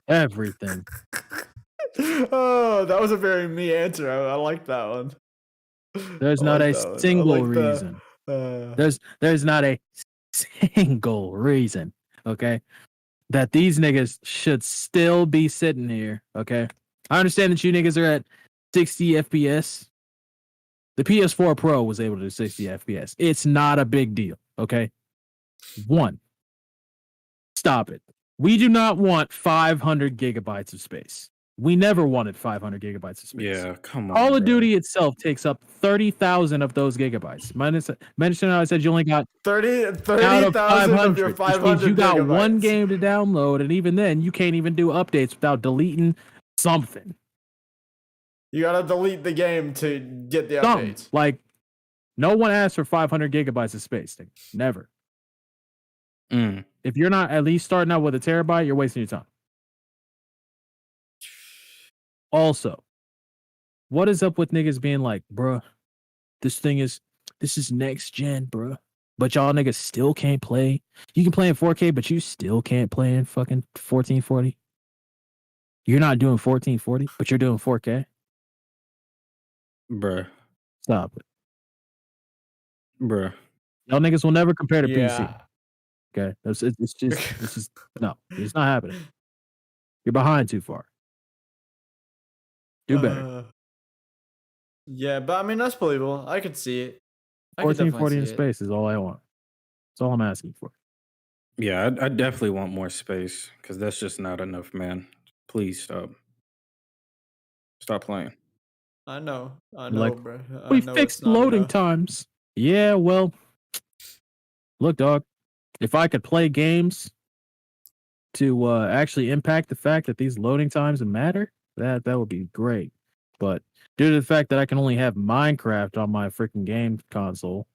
everything. Oh, that was a very me answer. I like that one. There's I not like a that one. I single like that. reason. There's not a single reason, okay, that these niggas should still be sitting here, okay? I understand that you niggas are at 60 FPS. The PS4 Pro was able to do 60 FPS. It's not a big deal, okay? One, stop it. We do not want 500 gigabytes of space. We never wanted 500 gigabytes of space. Yeah, come on. Call of bro. Duty itself takes up 30,000 of those gigabytes. Mention how I said you only got 30,000 of your 500. Which 500 means you got one gigabytes. game to download, and even then, you can't even do updates without deleting something. You gotta delete the game to get the updates. Like, no one asks for 500 gigabytes of space. Never. Mm. If you're not at least starting out with a terabyte, you're wasting your time. Also, what is up with niggas being like, bruh, this is next gen, bruh. But y'all niggas still can't play. You can play in 4K, but you still can't play in fucking 1440. You're not doing 1440, but you're doing 4K. Bruh. Stop it. Bruh. Y'all niggas will never compare to PC. Yeah. Okay? This is no, it's not happening. You're behind too far. Do better. Yeah, but I mean that's believable. I could see it. I could 1440 definitely in see it. space is all I want. That's all I'm asking for. Yeah, I definitely want more space because that's just not enough, man. Please stop. Stop playing. I know, Like, bro. I we know it's fixed not loading enough. times. Yeah, well, look, dog. If I could play games to actually impact the fact that these loading times matter, that would be great. But due to the fact that I can only have Minecraft on my freaking game console,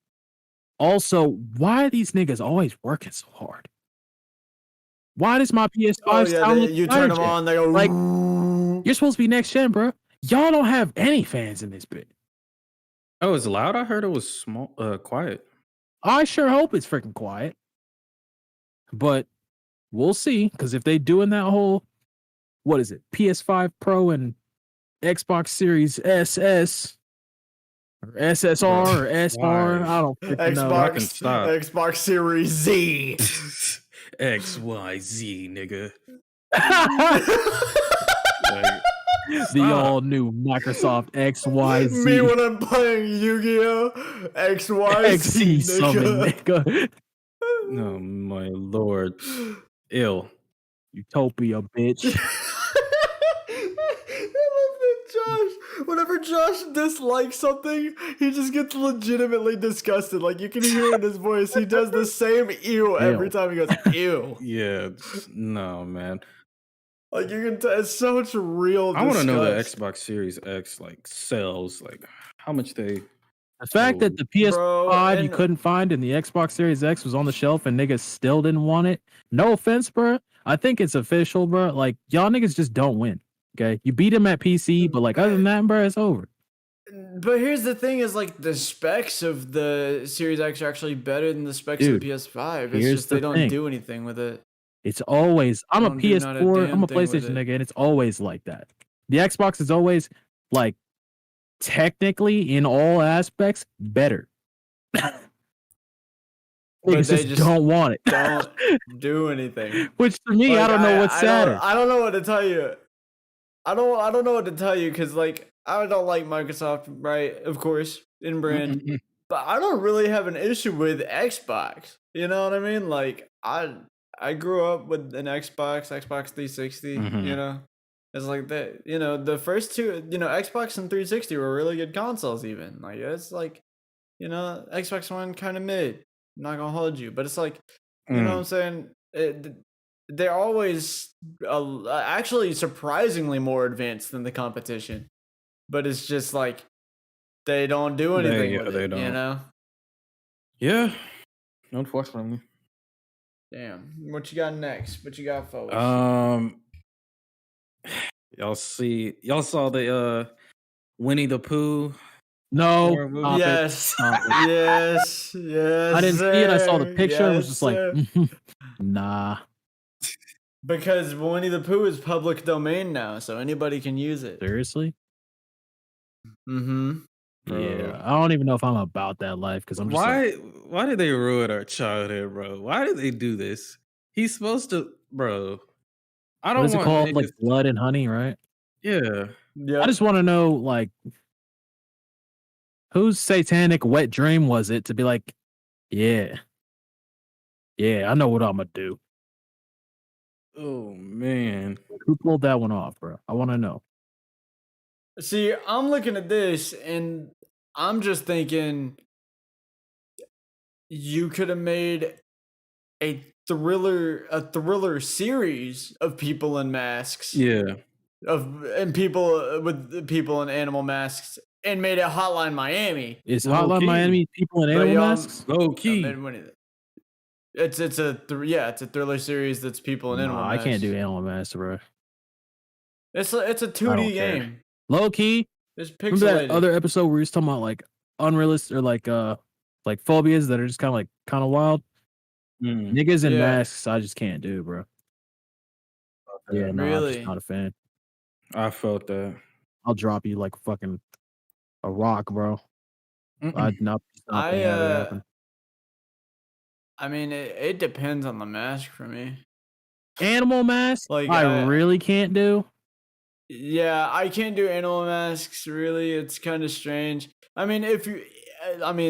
also, why are these niggas always working so hard? Why does my PS5 Oh yeah, sound like you turn Spider them Jet? on, they go. Like, you're supposed to be next gen, bro. Y'all don't have any fans in this bit. Oh, it's loud. I heard it was small, quiet. I sure hope it's freaking quiet. But we'll see, because if they doing that whole, what is it, PS5 Pro and Xbox Series SS or SSR or SR, Why? I don't freaking know. Fucking Xbox, stop. Xbox Series Z. XYZ, nigga. Like, The stop. all new Microsoft Me XYZ when I'm playing Yu-Gi-Oh! XYZ, XC summon, nigga. nigga. Oh my lord. Ill. Utopia, bitch. I love that Josh. Whenever Josh dislikes something, he just gets legitimately disgusted. Like you can hear in his voice, he does the same ew every time he goes ew. Yeah, no, man. Like you can tell, it's so much real. I want to know the disgust. Xbox Series X like sells, like how much they. The fact that the PS5 Bro, you and couldn't find and the Xbox Series X was on the shelf and niggas still didn't want it. No offense, bro. I think it's official, bro. Like y'all niggas just don't win. Okay, you beat him at PC, but like other than that, bro, it's over. But here's the thing: is like the specs of the Series X are actually better than the specs Dude, of the PS5. It's here's just they the don't thing. do anything with it. It's always I'm a Don't do not a PS4, damn I'm a thing with PlayStation it. nigga, and it's always like that. The Xbox is always like technically in all aspects better. But Niggas they just don't want it. don't do anything. Which to me, I Like, don't know what's sadder. I don't know what to tell you. I don't know what to tell you because like I don't like Microsoft, right? Of course, in brand, but I don't really have an issue with Xbox. You know what I mean? Like I grew up with an Xbox 360. You Mhm. know, it's like that. You know, the first two, you know, Xbox and 360 were really good consoles. Even like it's like, you know, Xbox One kind of mid. I'm not gonna hold you, but it's like, you know what I'm saying? They're always actually surprisingly more advanced than the competition, but it's just like they don't do anything with They it, you don't. know? Yeah, unfortunately. Damn. What you got next? What you got, folks? Y'all saw the Winnie the Pooh No, horror movie? stop it. Yes. Stop it. Yes, I didn't see it. I saw the sir. picture. It was Yes, just like, sir. nah. Because Winnie the Pooh is public domain now, so anybody can use it. Seriously? Mm-hmm. Yeah. I don't even know if I'm about that life because I'm just like, Why did they ruin our childhood, bro? Why did they do this? He's supposed to, bro. I what don't is it want called? Like niggas. blood and honey, right? Yeah. I Yep. just want to know, like, whose satanic wet dream was it to be like, yeah, I know what I'm gonna do. Oh man. Who pulled that one off, bro? I want to know. See, I'm looking at this and I'm just thinking you could have made a thriller series of people in masks Yeah. and people with people in animal masks and made it Hotline Miami. Is Low Hotline key. Miami people in But animal y'all- masks? Low I key. made Winnie the- it's a thriller series that's people in animal Nah, I masks. can't do animal masks, bro. It's a I 2D don't care. game. Low key. It's Remember that pixelated. other episode where he was talking about like unrealistic or like phobias that are just kind of wild? Niggas in Yeah. masks, I just can't do, bro. Yeah, no, I'm Really? just not a fan. I felt that. I'll drop you like fucking a rock, bro. I'd not have it happen. I mean, it depends on the mask for me. Animal mask, Like, I really can't do. Yeah, I can't do animal masks. Really, it's kind of strange. I mean,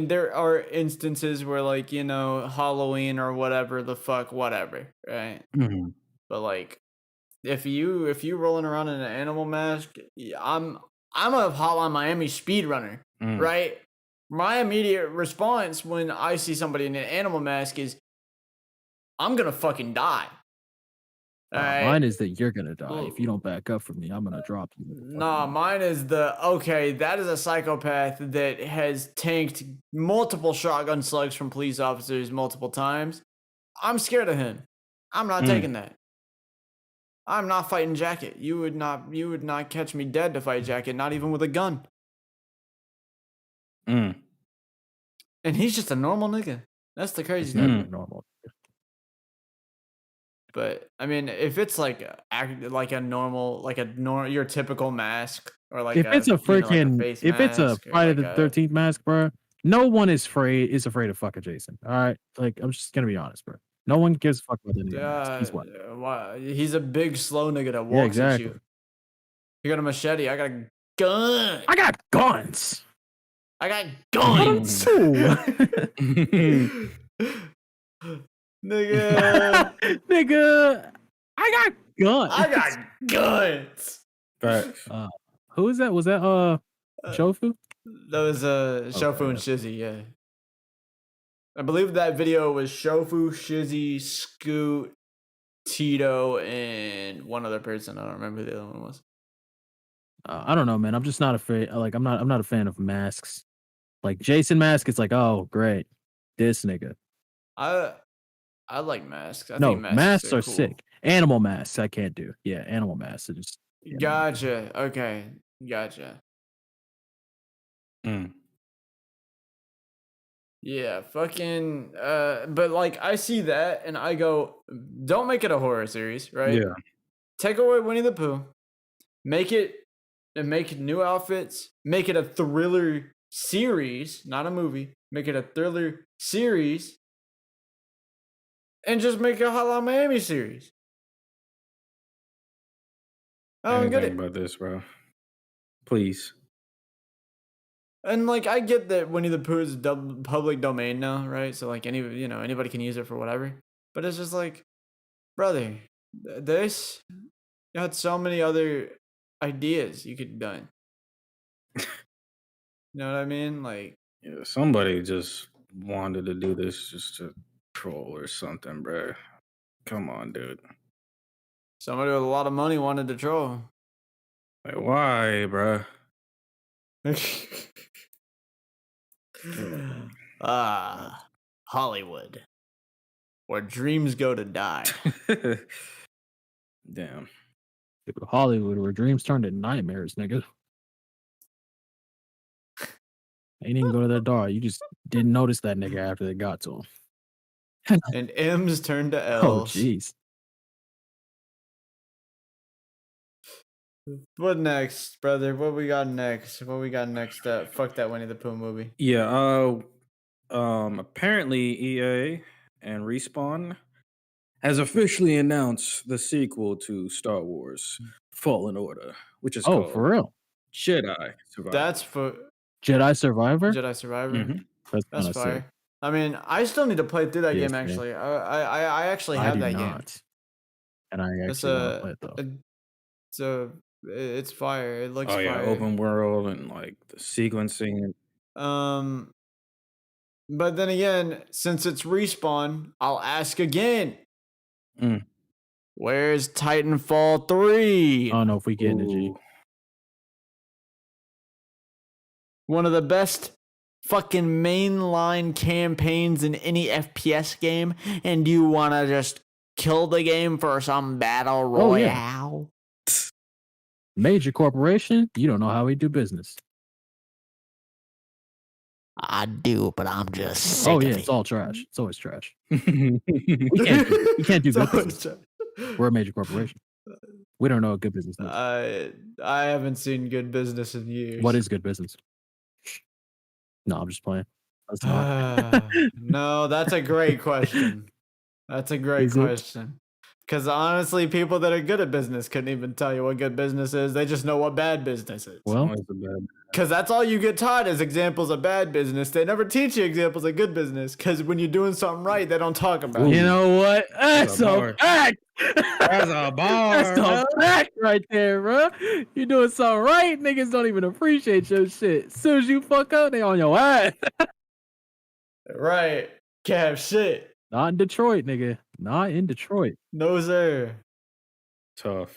there are instances where, like, Halloween or whatever the fuck, whatever, right? Mhm. But like, if you rolling around in an animal mask, I'm a Hotline Miami speedrunner, Mm. right? My immediate response when I see somebody in an animal mask is, I'm gonna fucking die. All Mine right. is that you're gonna die if you don't back up from me. I'm gonna drop you. Like a Nah, fucking- mine is that is a psychopath that has tanked multiple shotgun slugs from police officers multiple times. I'm scared of him. I'm not taking that. I'm not fighting Jacket. You would not catch me dead to fight Jacket, not even with a gun. Mm. And he's just a normal nigga. That's the crazy It's thing. never normal. But I mean, if it's like your typical mask, or like If it's a like freaking, face if it's a mask, or Friday like the 13th mask, bro, no one is afraid of fucking Jason. All right, like I'm just gonna be honest, bro. No one gives a fuck about any mask. He's what? he's a big slow nigga that walks Yeah, at exactly. you. You got a machete. I got a gun. I got guns. I got What guns. Nigga. Nigga, I got guns. I got guns. Facts. Who is that? Was that Shofu? That was Shofu and Shizzy, yeah. I believe that video was Shofu, Shizzy, Scoot, Tito, and one other person. I don't remember who the other one was. I don't know, man. I'm just not afraid. Like I'm not a fan of masks. Like Jason mask, it's like, oh great, this nigga. I like masks. I No, think masks are cool. sick. Animal masks, I can't do. Yeah, animal masks are just. Yeah, Gotcha. Okay. Gotcha. Mm. Yeah, fucking but like I see that and I go, don't make it a horror series, right? Yeah. Take away Winnie the Pooh, make new outfits, make it a thriller series, not a movie. Make it a thriller series, and just make a Hotline Miami series. I don't get it. Anything about this, bro. Please. And like I get that Winnie the Pooh is public domain now, right? So like anybody can use it for whatever. But it's just like, brother, this you had so many other ideas you could have done. You know what I mean? Like, Yeah, somebody just wanted to do this just to troll or something, bro. Come on, dude. somebody with a lot of money wanted to troll. Like, why, bro? Hollywood, where dreams go to die. Damn. Hollywood, where dreams turn to nightmares, nigga. I ain't even go to that door. You just didn't notice that nigga after they got to him. And M's turned to Oh, L's. jeez. What next, brother? What we got next? Fuck that Winnie the Pooh movie. Yeah, apparently EA and Respawn has officially announced the sequel to Star Wars Fallen Order, which is called For real? Jedi Survivor. That's for Jedi Survivor? Jedi Survivor. Mhm. That's That's kinda fire. sick. I mean, I still need to play through that Yes, game. man. Actually, I actually have I do that not. And I It's actually want to play it though. it's fire. It looks Oh yeah, fire. open world and like the sequencing. But then again, since it's Respawn, I'll ask again. Mm. Where's Titanfall 3? I don't know if we get into G. Ooh. One of the best fucking mainline campaigns in any FPS game, and you want to just kill the game for some battle royale? Oh, yeah. Major corporation, you don't know how we do business. I do, but I'm just sick Oh of yeah, it. it's all trash. It's always trash. We can't do good So business. We're a major corporation. We don't know what good business is. I haven't seen good business in years. What is good business? No, I'm just playing. That's not. No, that's a great question. That's a great Is it? question. Because honestly, people that are good at business couldn't even tell you what good business is. They just know what bad business is. Well, Always the bad. Because that's all you get taught is examples of bad business. They never teach you examples of good business. Because when you're doing something right, they don't talk about you it. know what? That's a a bar. fact. That's a bar, That's a bro. fact right there, bro. You doing something right, niggas don't even appreciate your shit. As soon as you fuck up, they on your ass. Right. Can't have shit. Not in Detroit, nigga. Not in Detroit. No, sir. Tough.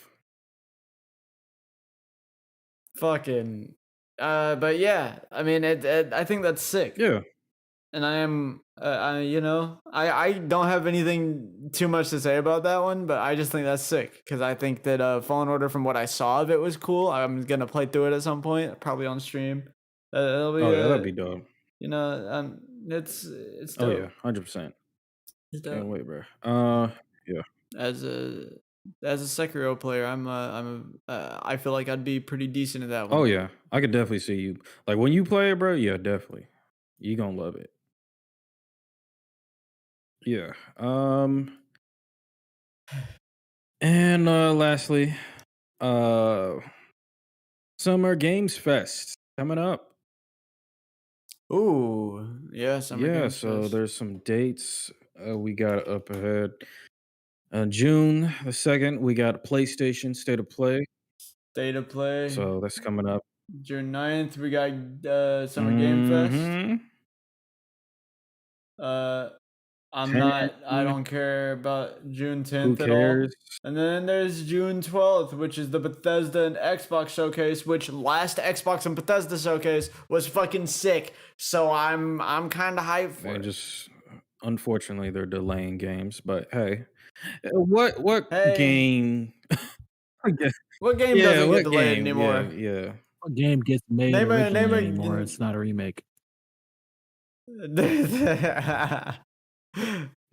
Fucking. But yeah, I mean, I think that's sick. Yeah. And I am, I don't have anything too much to say about that one, but I just think that's sick because I think that Fallen Order, from what I saw of it, was cool. I'm gonna play through it at some point, probably on stream. It'll be, Oh yeah, that'd be dope. It's Oh dope. yeah, 100%. It's Can't dope. wait, bro. Yeah. As a Sekiro player, I feel like I'd be pretty decent at that one. Oh yeah, I could definitely see you. Like when you play it, bro. Yeah, definitely. You gonna love it. Yeah. And lastly, Summer Games Fest coming up. Ooh, yeah, Summer Yeah, Games so Fest. there's some dates we got up ahead. June the 2nd, we got PlayStation State of Play. State of Play. So that's coming up. June 9th, we got Summer Game Fest. Mhm. I don't care about June 10th Who at all. cares? And then there's June 12th, which is the Bethesda and Xbox showcase, which last Xbox and Bethesda showcase was fucking sick. So I'm kind of hyped for And it. just unfortunately they're delaying games, but hey. What Hey. game I guess What game yeah, doesn't what get delayed game? anymore? Yeah. What game gets made Name a- originally anymore? It's not a remake.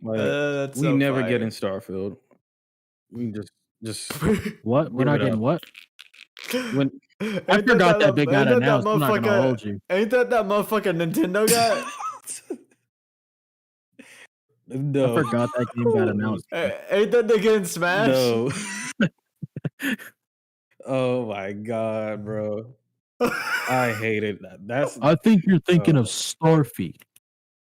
Like That's we so never fire. get in Starfield. We just What? We're Give not it getting up. what? when I forgot that big got announced. I'm not gonna hold you. Ain't that motherfucker Nintendo got? no. I forgot that game got announced. Ain't that nigga in Smash? No. Oh my god, bro. I hated that. That's I think you're thinking of Starfy.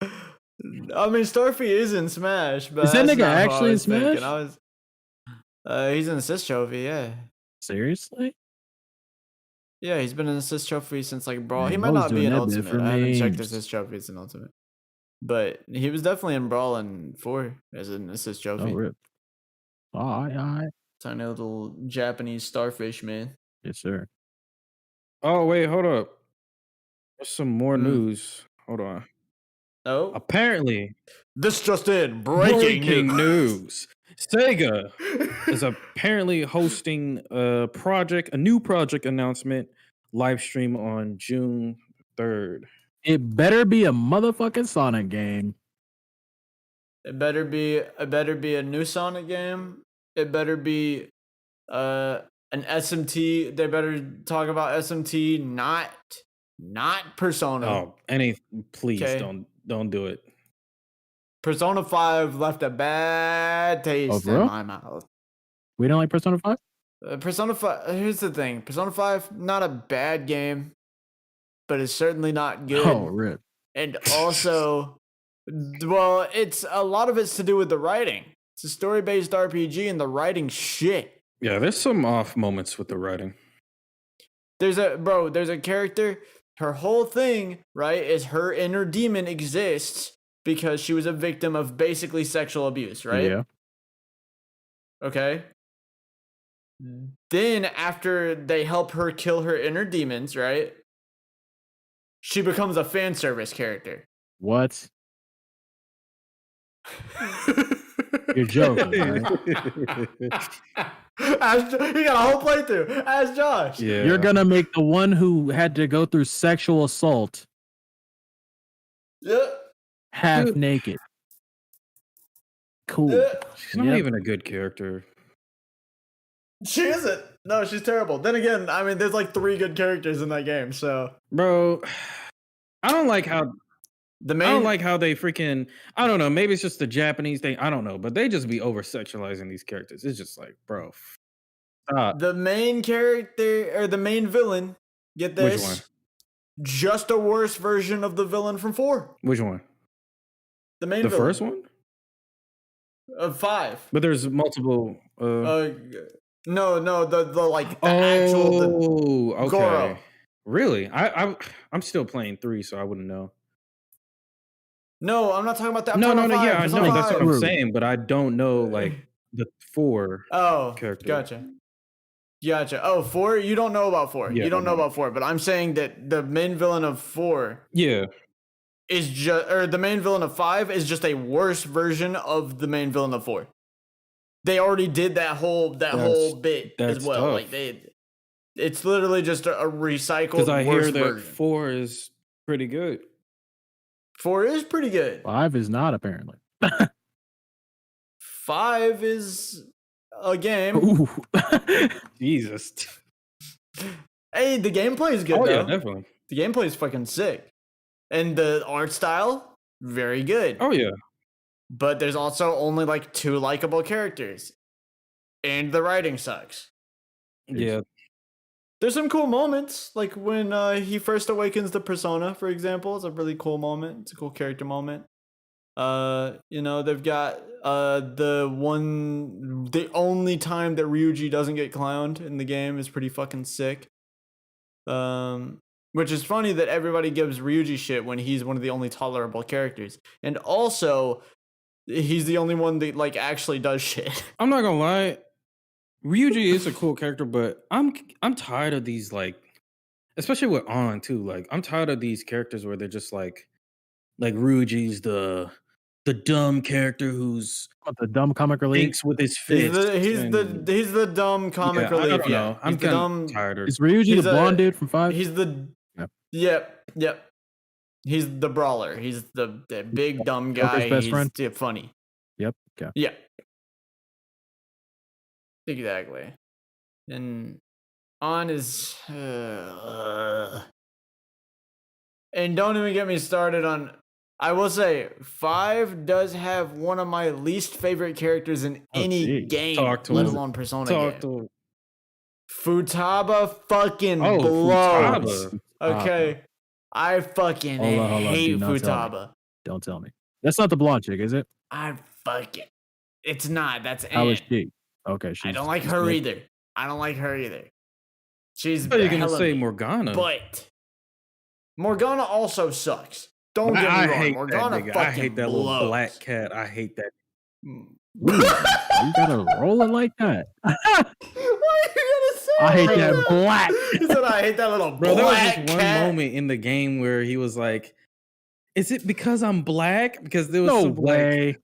I mean, Starfy is in Smash, but Is that that's nigga not what I actually in was thinking. Smash? He's in Assist Trophy, yeah. Seriously? Yeah, he's been in Assist Trophy since like Brawl. Man, He I might was not be doing in that bit Ultimate. for I haven't checked memes. Assist Trophies in Ultimate. But he was definitely in Brawl and 4 as an Assist Oh, Trophy. rip. All right. Tiny little Japanese starfish, man. Yes, sir. Oh wait, hold up. There's some more Hmm. news. Hold on. Oh, Apparently, this just in. breaking news. Sega is apparently hosting a new project announcement live stream on June 3rd. It better be a motherfucking Sonic game. It better be a new Sonic game. It better be an SMT. They better talk about SMT, not Persona. Oh, please Okay. don't do it. Persona 5 left a bad taste in bro? my mouth. We don't like Persona 5? Persona 5, here's the thing. Persona 5, not a bad game, but it's certainly not good. Oh, rip. And also, well, it's a lot of it's to do with the writing. It's a story-based RPG and the writing shit. Yeah, there's some off moments with the writing. There's a character, her whole thing, right, is her inner demon exists because she was a victim of basically sexual abuse, right? Yeah. Okay. Then after they help her kill her inner demons, right? She becomes a fan service character. What? You're joking, right? He got a whole playthrough. Ask Josh. Yeah. You're gonna make the one who had to go through sexual assault Yep. half Dude. naked. Cool. Yep. She's not Yep. even a good character. She isn't. No, she's terrible. Then again, I mean, there's like 3 good characters in that game, so. Bro, I don't like how The I main don't like how they freaking. I don't know. Maybe it's just the Japanese thing. I don't know, but they just be over sexualizing these characters. It's just like, bro, stop. the main character or the main villain. Get Which this. one? Just a worse version of the villain from 4. Which one? The main The villain first one? of 5. But there's multiple. No, the like the actual the Okay. Goro. Really? I'm still playing 3, so I wouldn't know. No, I'm not talking about that. No, I'm no, talking no. about Yeah, I 5, know. That's what I'm True. saying, but I don't know like the 4 Oh, character. Gotcha. Oh, 4? You don't know about 4. Yeah, You don't I know don't. about 4, but I'm saying that the main villain of 4 Yeah. is just, or the main villain of 5 is just a worse version of the main villain of 4. They already did that whole bit as that's well. tough. Like it's literally just a recycled Because I hear worse that version. 4 is pretty good. 4 is pretty good. 5 is not apparently. 5 is a game. Ooh. Jesus. Hey, the gameplay is good Oh though. yeah, definitely. The gameplay is fucking sick. And the art style, very good. Oh yeah. But there's also only like 2 likable characters. And the writing sucks. Yeah. There's some cool moments, like when he first awakens the persona, for example. It's a really cool moment. It's a cool character moment. They've got the only time that Ryuji doesn't get clowned in the game is pretty fucking sick. Which is funny that everybody gives Ryuji shit when he's one of the only tolerable characters. And also, he's the only one that like actually does shit. I'm not gonna lie. Ryuji is a cool character, but I'm tired of these like, especially with On too. Like I'm tired of these characters where they're just like Ryuji's the dumb character who's What, the dumb comic relief? thinks with his He's fists. he's the dumb comic Yeah, I relief. don't Yeah, know. I'm he's the kind dumb. of tired of. Is Ryuji He's the blonde a- dude from 5? He's the Yep. Yep. He's the brawler. He's the big dumb guy. Joker's best He's friend? funny. Yep. Okay. Yeah. Exactly. And On is and don't even get me started on I will say 5 does have one of my least favorite characters in any geez. game, Talk to let him. alone Persona Talk game. to. Futaba fucking Oh, blows. Futaba. Okay. I fucking Hold on, hate do not tell me. Futaba. Don't tell me. That's not the blonde chick, is it? I fucking it's not. That's How is Anne. she? Okay, I don't like she's her good. either. I don't like her either. She's I thought you were gonna hella say mean. Morgana. But Morgana also sucks. Don't get me I wrong. hate Morgana that nigga. fucking I hate that blows. little black cat. I hate that. Ooh, you gotta roll it like that. Why are you gonna say I hate it that like black. He said I hate that little Bro, there was black this one cat. moment in the game where he was like, "Is it because I'm black?" Because there was No some way.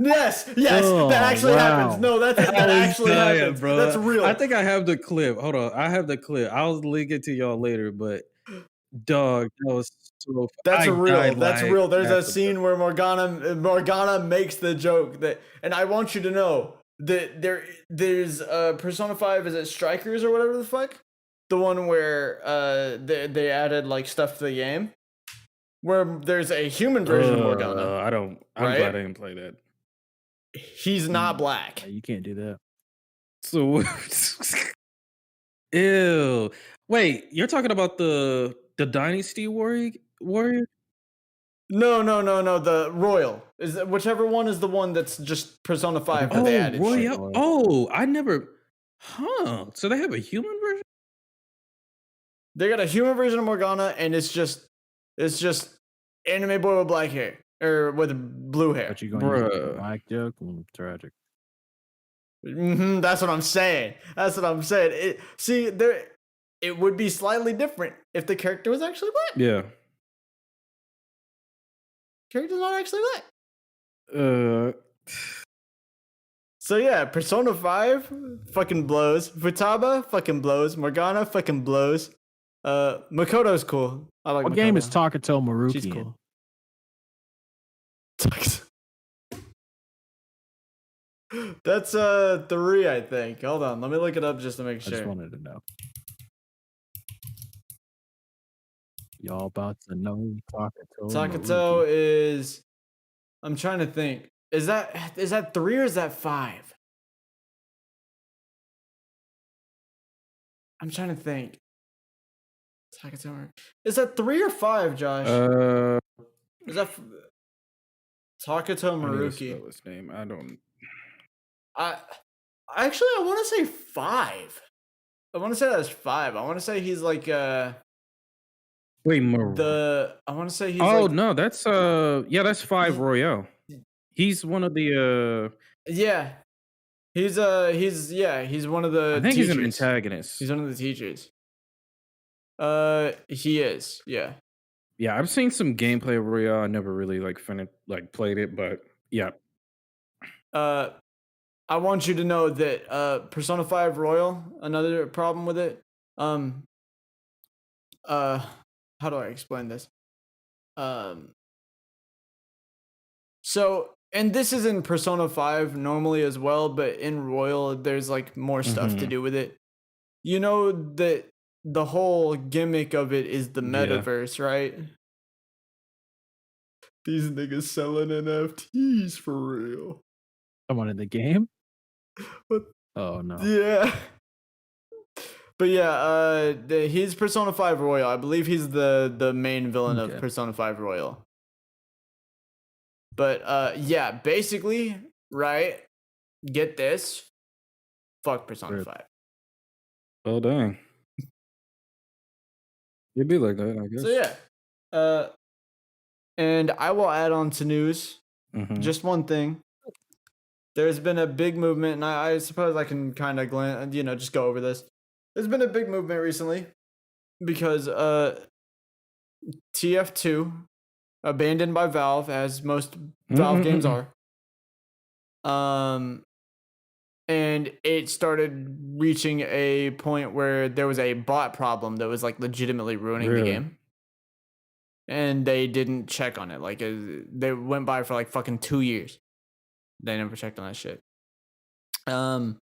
Yes, Oh, that actually wow. happens. No, that I was actually dying, happens, bro. That's real. I think I have the clip. Hold on, I have the clip. I'll link it to y'all later. But dog, that was so. That's I real. died That's laughing real. There's a after scene where Morgana makes the joke that, and I want you to know that there's Persona 5. Is it Strikers or whatever the fuck? The one where they added like stuff to the game, where there's a human version of Morgana. I'm right? glad I didn't play that. He's not black. You can't do that. So, ew. Wait, you're talking about the Dynasty warrior? No. The Royal is whichever one is the one that's just Persona 5 that they added. shit. Royal. Oh, I never. Huh. So they have a human version? They got a human version of Morgana, and it's just anime boy with black hair or with blue hair. But you gonna use Bruh. a black joke? Tragic. That's what I'm saying. It would be slightly different if the character was actually black. Yeah. Character's not actually black. Uh. So yeah, Persona 5 fucking blows. Futaba fucking blows. Morgana fucking blows. Makoto's cool. I like What Makoto. game is Takato Maruki She's in? cool. That's 3, I think. Hold on, let me look it up just to make I just sure. wanted to know. Y'all about to know Takato Takato Maruki. is. I'm trying to think. Is that 3 or is that 5? I'm trying to think. Takato. Is that 3 or 5, Josh? Is that Takato I need to Maruki? spell his name. I don't. I want to say 5. I want to say that's 5. I want to say he's like Wait, Maru. I want to say he's Oh like no, that's that's 5 Royale. He's one of the yeah. He's one of the I think he's an teachers. antagonist. He's one of the teachers. He is. Yeah. Yeah, I've seen some gameplay of Royale. I never really played it, but yeah. I want you to know that Persona 5 Royal, another problem with it. How do I explain this? So, and this is in Persona 5 normally as well, but in Royal there's like more stuff to do with it. You know that the whole gimmick of it is the metaverse, right? These niggas selling NFTs for real. Someone in the game? What? Oh no. Yeah. But yeah, he's Persona 5 Royal. I believe he's the main villain of Persona 5 Royal. But yeah, basically, right? Get this. Fuck Persona 5. Oh dang. It'd be like that, I guess. So yeah. And I will add on to news just one thing. There's been a big movement, and I suppose I can kind of just go over this. There's been a big movement recently because TF2 abandoned by Valve, as most Valve games are. And it started reaching a point where there was a bot problem that was like legitimately ruining the game. And they didn't check on it. Like they went by for like fucking 2 years. They never checked on that shit. And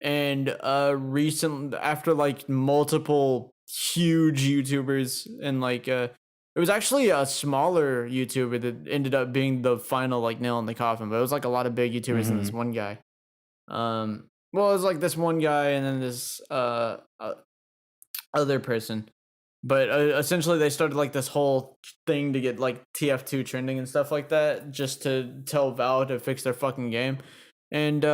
recently, after like multiple huge YouTubers and like it was actually a smaller YouTuber that ended up being the final like nail in the coffin, but it was like a lot of big YouTubers and this one guy. Well, it was like this one guy and then this other person. But essentially, they started like this whole thing to get like TF2 trending and stuff like that, just to tell Valve to fix their fucking game. And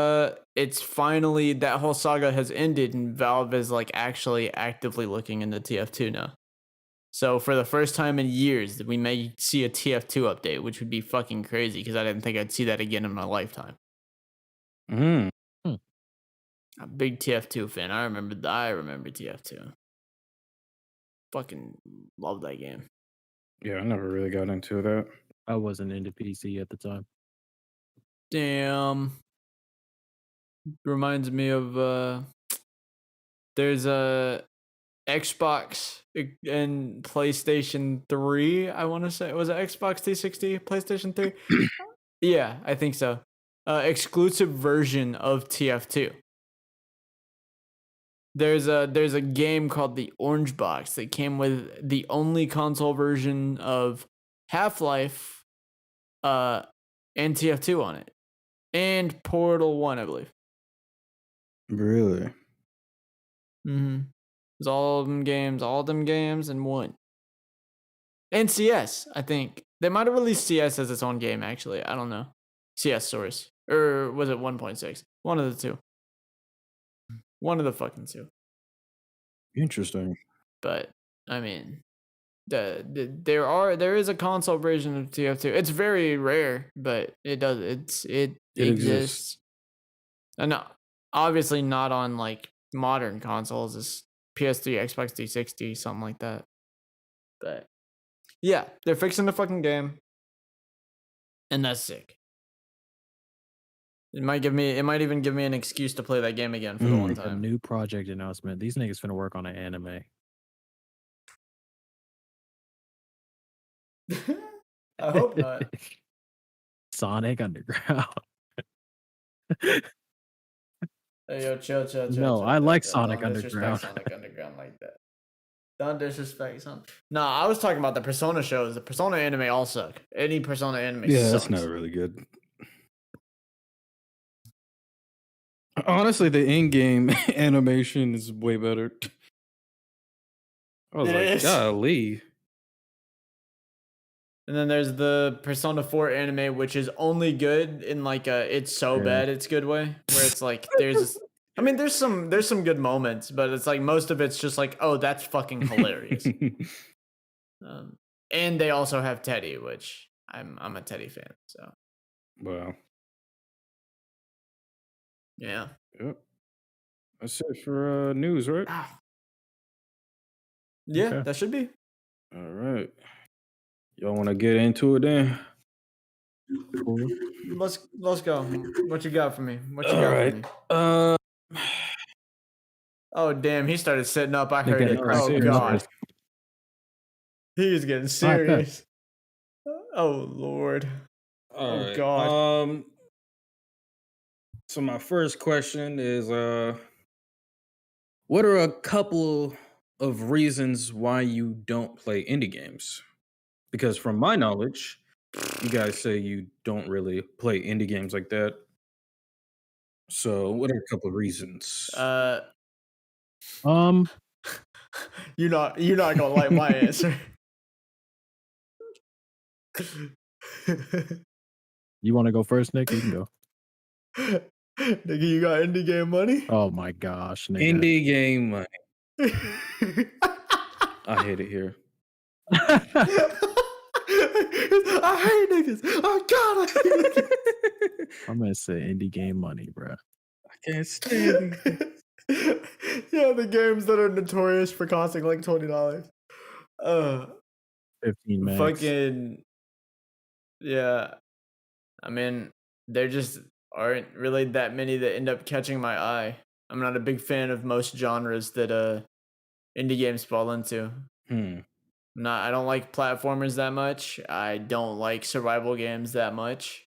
it's finally, that whole saga has ended, and Valve is like actually actively looking into TF2 now. So for the first time in years, we may see a TF2 update, which would be fucking crazy because I didn't think I'd see that again in my lifetime. A big TF2 fan. I remember TF2. Fucking love that game. Yeah, I never really got into that. I wasn't into PC at the time. Damn. Reminds me of there's a Xbox and PlayStation 3, I want to say. Was it Xbox 360, PlayStation 3? Yeah, I think so. Exclusive version of TF2. There's a game called the Orange Box that came with the only console version of Half-Life and TF2 on it. And Portal 1, I believe. Really? It's all of them games in one. And CS, I think. They might have released CS as its own game, actually. I don't know. CS Source. Or was it 1.6? One of the two. One of the fucking two. Interesting. But I mean, there is a console version of TF2. It's very rare, but it exists. And obviously not on like modern consoles. It's PS3, Xbox 360, something like that. But yeah, they're fixing the fucking game, and that's sick. It might even give me an excuse to play that game again for the one A time. new project announcement. These niggas finna work on an anime. I hope not. Sonic Underground. Hey, yo, chill. No, I like Sonic Don't disrespect Underground. Sonic Underground like that. Don't disrespect son. No, I was talking about the Persona shows. The Persona anime all suck. Any Persona anime Yeah, sucks. that's not really good. Honestly, the in-game animation is way better. I was It like, is. golly. And then there's the Persona 4 anime, which is only good in like a it's so bad it's good way, where it's like there's some good moments, but it's like most of it's just like, oh, that's fucking hilarious. And they also have Teddy, which I'm a Teddy fan, so Wow. yeah. Yep. That's it for news, right? Yeah, Okay. that should be. All right. Y'all want to get into it then? Cool. Let's go. What you got for me? What you All got right. for me? Oh damn, he started sitting up. I heard getting it. cracked Oh seriously. god. He's getting bet. serious. Oh lord. All Oh right. god. So my first question is what are a couple of reasons why you don't play indie games? Because from my knowledge, you guys say you don't really play indie games like that. So what are a couple of reasons? Um, You're not gonna like my answer. you want to go first, Nick? You can go. Nigga, you got indie game money? Oh my gosh, nigga. Indie game money. I hate it here. I hate niggas. Oh god, I hate niggas. I'm gonna say indie game money, bro. I can't stand these. Yeah, the games that are notorious for costing like $20. 15 max. Fucking yeah. I mean, there just aren't really that many that end up catching my eye. I'm not a big fan of most genres that indie games fall into. I don't like platformers that much. I don't like survival games that much.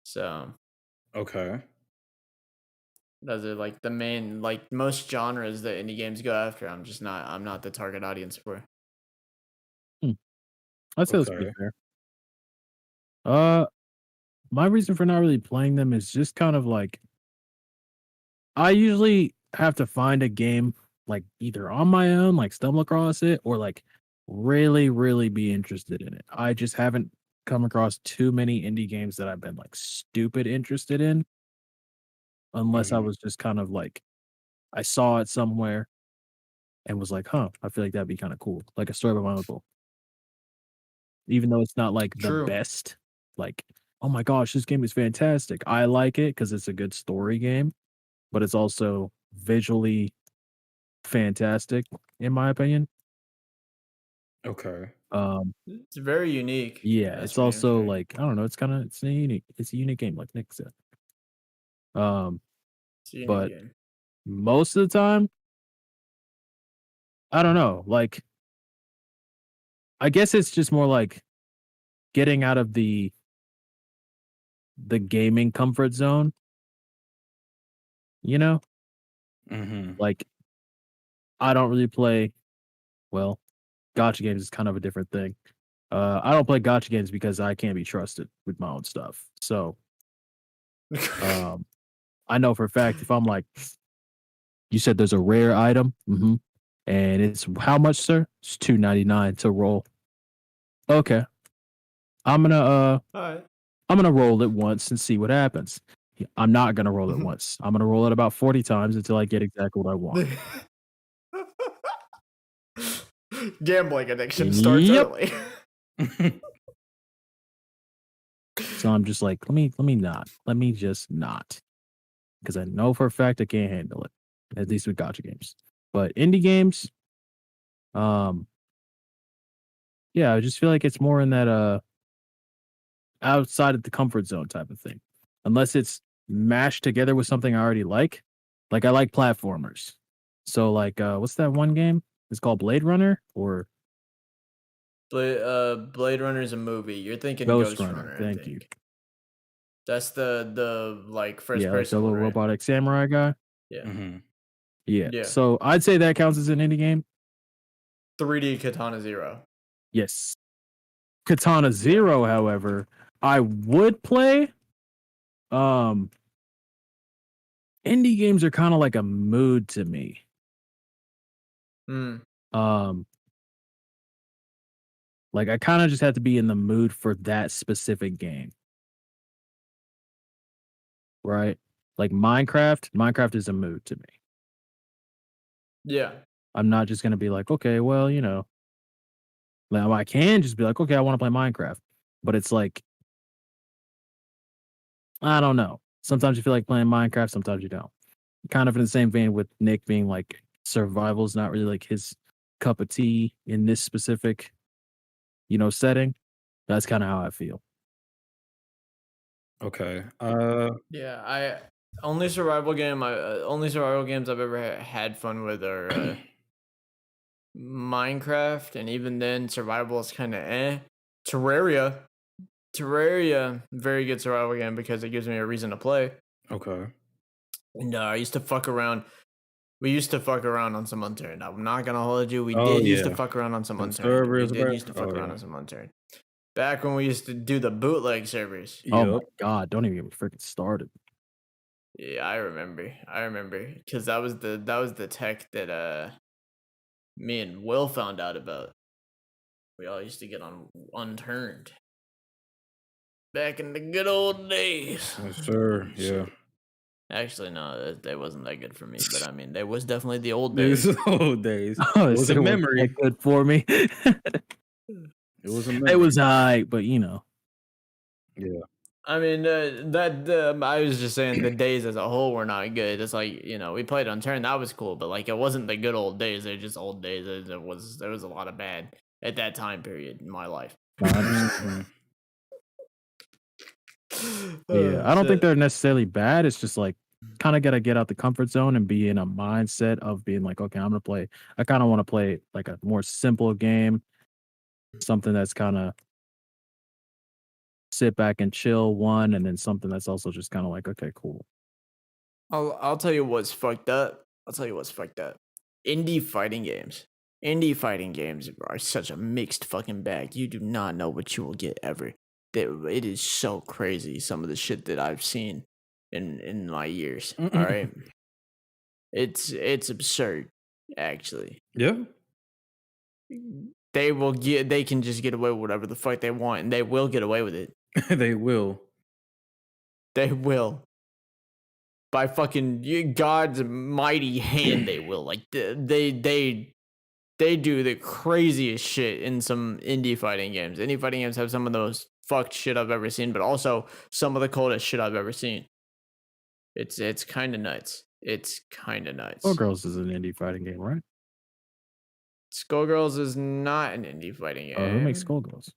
So Okay. those are like the main, like most genres that indie games go after. I'm not the target audience for. I'd say that's pretty Okay. fair. My reason for not really playing them is just kind of like I usually have to find a game like either on my own, like stumble across it, or like really, really be interested in it. I just haven't come across too many indie games that I've been like stupid interested in, unless I was just kind of like I saw it somewhere and was like, huh, I feel like that'd be kind of cool. Like a story by my uncle. Even though it's not like the True. best, like, oh my gosh, this game is fantastic. I like it because it's a good story game, but it's also visually fantastic, in my opinion. Okay. It's very unique. Yeah, That's it's for damn also sure. like, I don't know, it's a unique game, like Nick said. It's a unique But game. most of the time, I don't know, like I guess it's just more like getting out of the gaming comfort zone, you know? Like I don't really play well, gotcha games is kind of a different thing. I don't play gotcha games because I can't be trusted with my own stuff. So, I know for a fact if I'm like, you said there's a rare item, and it's how much, sir? It's $2.99 to roll. Okay, I'm gonna Alright. I'm gonna roll it once and see what happens. I'm not gonna roll it once. I'm gonna roll it about 40 times until I get exactly what I want. Gambling addiction starts Yep. early. So I'm just like, let me just not, because I know for a fact I can't handle it. At least with gotcha games, but indie games, yeah, I just feel like it's more in that outside of the comfort zone type of thing, unless it's mashed together with something I already like. Like I like platformers, so like what's that one game? It's called Blade Runner or Blade Runner is a movie. You're thinking Ghost Ghost Runner. Runner, I Thank think. you. That's the like first Yeah, like the person little one, right? robotic samurai guy. Yeah. Yeah. Yeah. So I'd say that counts as an indie game. 3D Katana Zero. Yes. Katana Zero, however, I would play. Indie games are kind of like a mood to me. Mm. Like I kind of just have to be in the mood for that specific game. Right? Like Minecraft is a mood to me. Yeah. I'm not just gonna be like, okay, well, now I can just be like, okay, I want to play Minecraft. But it's like, I don't know. Sometimes you feel like playing Minecraft, sometimes you don't. Kind of in the same vein with Nick being like, survival's not really like his cup of tea in this specific, setting. That's kind of how I feel. Okay. Yeah. Only survival games I've ever had fun with are Minecraft, and even then, survival is kind of Terraria. Very good survival game because it gives me a reason to play. Okay. And I used to fuck around. We used to fuck around on some Unturned. I'm not gonna hold you. We Oh, did used to yeah. fuck around on some Them Unturned. We servers, did bro. used to fuck Oh, around yeah. on some Unturned. Back when we used to do the bootleg servers. Oh my Yup. god, don't even get me freaking started. Yeah, I remember, because that was the tech that me and Will found out about. We all used to get on Unturned. Back in the good old days. Yes, sir. Yeah. Shit. Actually, no, that wasn't that good for me. But I mean, that was definitely the old These days. old days. Oh, It was a it wasn't memory. that good for me. It was a memory. It was alright, but Yeah. I mean, I was just saying the days as a whole were not good. It's like, we played Unturned, that was cool, but like it wasn't the good old days. They're just old days. There was a lot of bad at that time period in my life. I understand. Mhm. Yeah, I don't think they're necessarily bad. It's just like kind of got to get out the comfort zone and be in a mindset of being like, okay, I'm gonna play. I kind of want to play like a more simple game, something that's kind of sit back and chill one, and then something that's also just kind of like, okay, cool. I'll tell you what's fucked up. Indie fighting games. Indie fighting games are such a mixed fucking bag. You do not know what you will get ever. It is so crazy, some of the shit that I've seen in my years. All right. It's absurd, actually. Yeah. They can just get away with whatever the fuck they want, and they will get away with it. They will. They will. By fucking God's mighty hand, they will. Like they do the craziest shit in some indie fighting games. Indie fighting games have some of the most fucked shit I've ever seen, but also some of the coldest shit I've ever seen. It's kind of nuts. It's kind of nuts. Skullgirls is an indie fighting game, right? Skullgirls is not an indie fighting game. Who makes Skullgirls?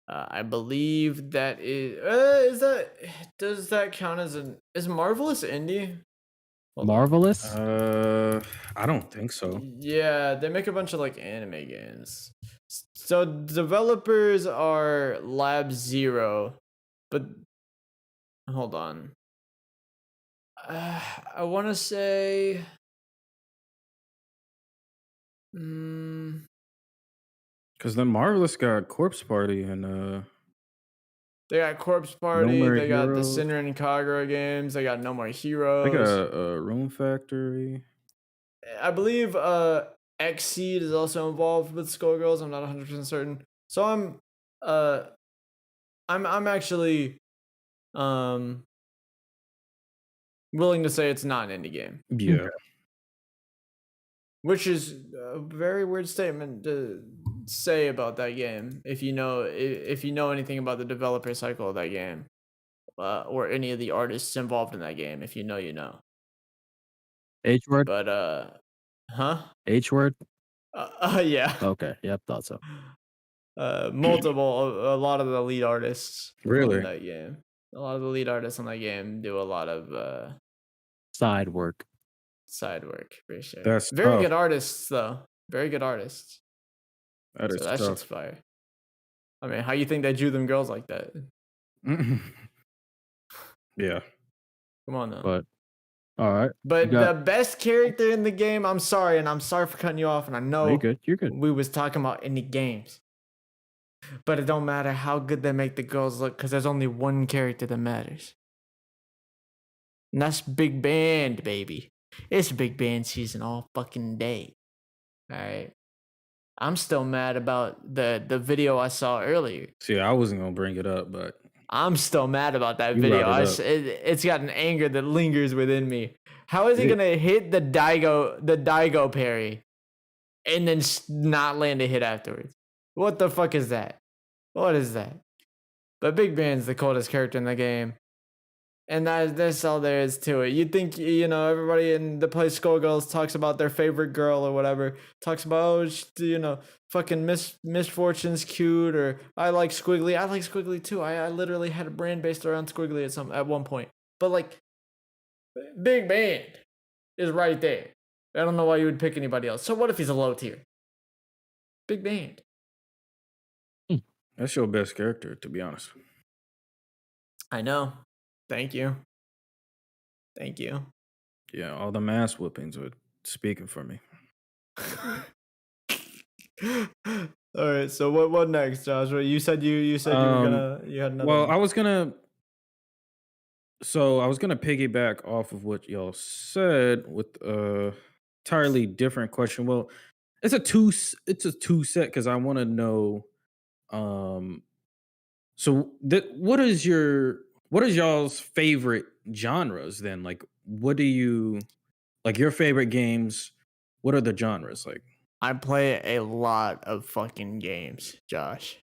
I believe that does that count as is Marvelous indie? Hold on. Marvelous? I don't think so. Yeah, they make a bunch of like anime games. So developers are Lab Zero, but hold on. I want to say. Because then Marvelous got Corpse Party and They got Corpse Party. More They got the Heroes. Sinner and Kagura games. They got No More Heroes. they got Room Factory. I believe Xseed is also involved with Skullgirls. I'm not 100% certain. So I'm actually willing to say it's not an indie game, Yeah. which is a very weird statement to say about that game if you know anything about the developer cycle of that game, or any of the artists involved in that game. If you know, you know. H word? But huh? H word? Yeah. Okay, yep, thought so. A lot of the lead artists Really? on that game. A lot of the lead artists on that game do a lot of Side work. side work for sure. That's very tough. good artists though. Very good artists. That is So that shit's tough. fire. I mean, how you think they drew them girls like that? Yeah. Come on now. But All right. But You got the best character in the game, I'm sorry, and I'm sorry for cutting you off, and I no, know you're good. You're good. we was talking about indie games. But it don't matter how good they make the girls look, because there's only one character that matters. And that's Big Band, baby. It's Big Band season all fucking day. Alright. I'm still mad about the video I saw earlier. See, I wasn't gonna bring it up, but I'm still mad about that You video. brought it up. It's got an anger that lingers within me. How is he It- gonna hit the Daigo parry and then not land a hit afterwards? What the fuck is that? What is that? But Big Band's the coldest character in the game. And that's all there is to it. You'd think, everybody in the play Skullgirls talks about their favorite girl or whatever. Talks about, fucking Misfortune's cute, or I like Squiggly. I like Squiggly too. I literally had a brand based around Squiggly at one point. But like, Big Band is right there. I don't know why you would pick anybody else. So what if he's a low tier? Big Band. That's your best character, to be honest. I know. Thank you. Thank you. Yeah, all the mass whoopings are speaking for me. All right. So what next, Joshua? You said you were gonna you had another. Well, one. I was gonna piggyback off of what y'all said with entirely different question. Well, it's a two set because I want to know. So what is y'all's favorite genres then? Like, what do you like your favorite games? What are the genres like? I play a lot of fucking games, Josh.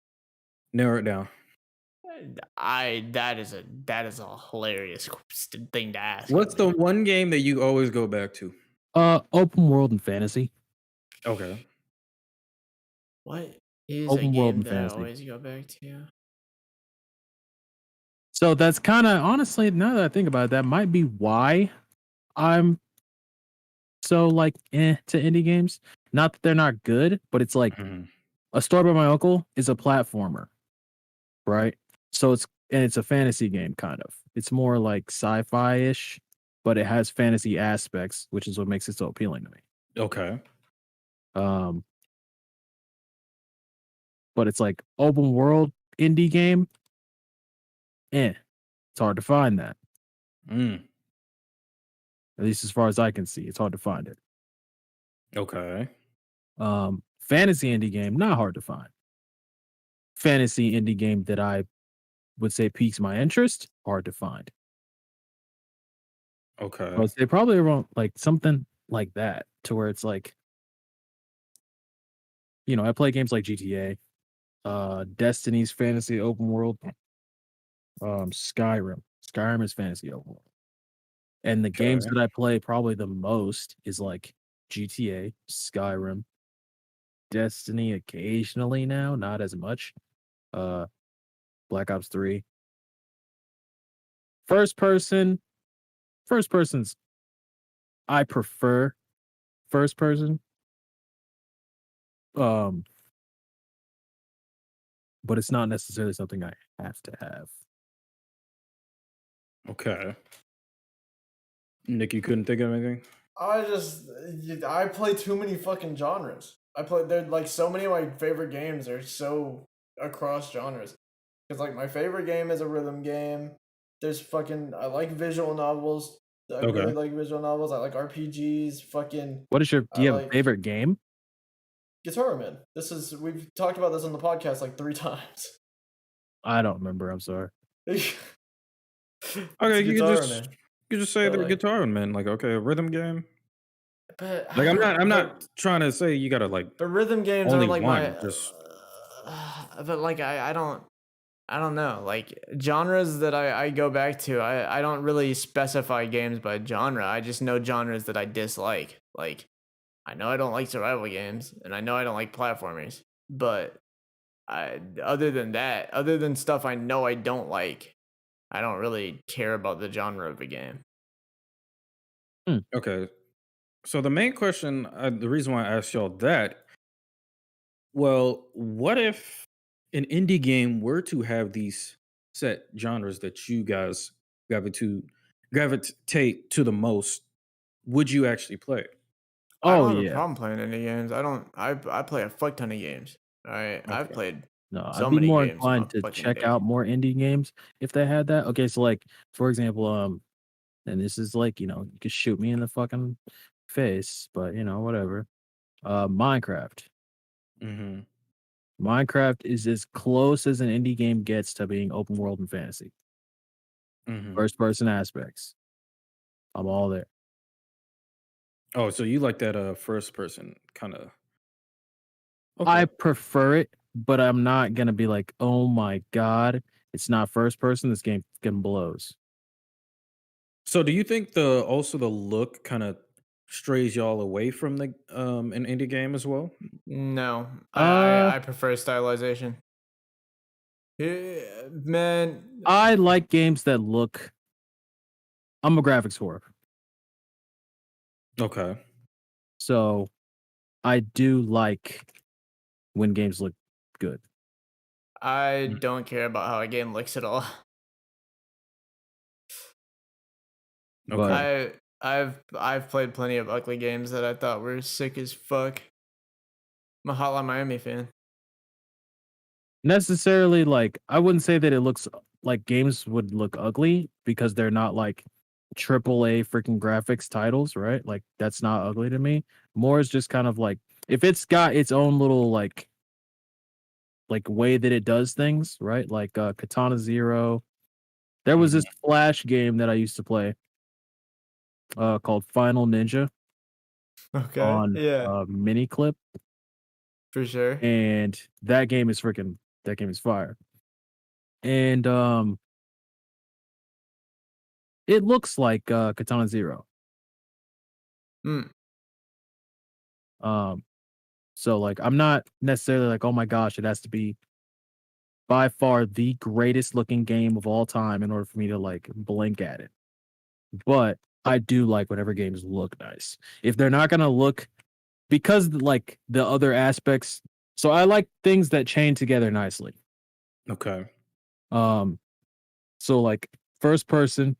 Narrow it down. That is a hilarious thing to ask. What's the one game that you always go back to? Open world and fantasy. Okay. What is Open a world game and that I fantasy. always go back to? So that's kind of honestly, now that I think about it, that might be why I'm so like to indie games. Not that they're not good, but it's like Mhm. A Story by My Uncle is a platformer, right? So it's a fantasy game kind of. It's more like sci-fi ish, but it has fantasy aspects, which is what makes it so appealing to me. Okay. But it's like open world indie game. It's hard to find that. Mm. At least as far as I can see, it's hard to find it. Okay. Fantasy indie game, not hard to find. Fantasy indie game that I would say piques my interest, hard to find. Okay. I would say probably around like something like that, to where it's like, I play games like GTA, Destiny's fantasy open world, Skyrim. Skyrim is fantasy open world. And the games Okay. that I play probably the most is like GTA, Skyrim, Destiny occasionally now, not as much. Black Ops 3. First person's I prefer first person. But it's not necessarily something I have to have. Okay. Nick, you couldn't think of anything? I play too many fucking genres. There like so many of my favorite games are so across genres. Because like my favorite game is a rhythm game. I like visual novels. I really Okay. like visual novels. I like RPGs. What is do I you have a like- favorite game? Guitar Man. We've talked about this on the podcast like 3 times. I don't remember. I'm sorry. Okay, It's you could just say But, the like- guitar man, like okay, a rhythm game. But Like I'm not trying to say you gotta like But rhythm games Only are like one, my. just- But like I don't know. Like genres that I go back to. I don't really specify games by genre. I just know genres that I dislike. Like I know I don't like survival games, and I know I don't like platformers. But other than that, other than stuff I know I don't like, I don't really care about the genre of a game. Okay. So the main question, the reason why I asked y'all that, well, what if an indie game were to have these set genres that you guys gravitate to, gravitate to the most, would you actually play? I Oh don't have a yeah. problem playing any games. I don't. I play a fuck ton of games. All right, I've Okay. played No, I'd so be many more games in my inclined to fucking check day. out more indie games if they had that. Okay, so like for example, and this is like, you could shoot me in the fucking face, but whatever. Minecraft. Mm-hmm. Minecraft is as close as an indie game gets to being open world and fantasy. Mm-hmm. First person aspects. I'm all there. Oh, so you like that first person kind of? I Okay. prefer it, but I'm not gonna be like, oh my god, it's not first person. This game fucking blows. So do you think the look kind of strays y'all away from the an indie game as well? No, Uh, I prefer stylization. Yeah, man. I like games that look. I'm a graphics whore, Okay. so I do like when games look good. I Mm. don't care about how a game looks at all. But Okay. I've played plenty of ugly games that I thought were sick as fuck. I'm a Hotline Miami fan. necessarily, like, I wouldn't say that it looks like games would look ugly because they're not like triple A freaking graphics titles, right? Like that's not ugly to me. More is just kind of like if it's got its own little like way that it does things, right? Like Katana Zero. There was Mhm. this Flash game that I used to play called Final Ninja Okay, on yeah, mini clip, for sure. and that game is fire. And it looks like Katana Zero. Mm. Um so like I'm not necessarily like, oh my gosh, it has to be by far the greatest looking game of all time in order for me to like blink at it. But I do like whenever games look nice. If they're not gonna look because like the other aspects, so I like things that chain together nicely. Okay. Um so like first person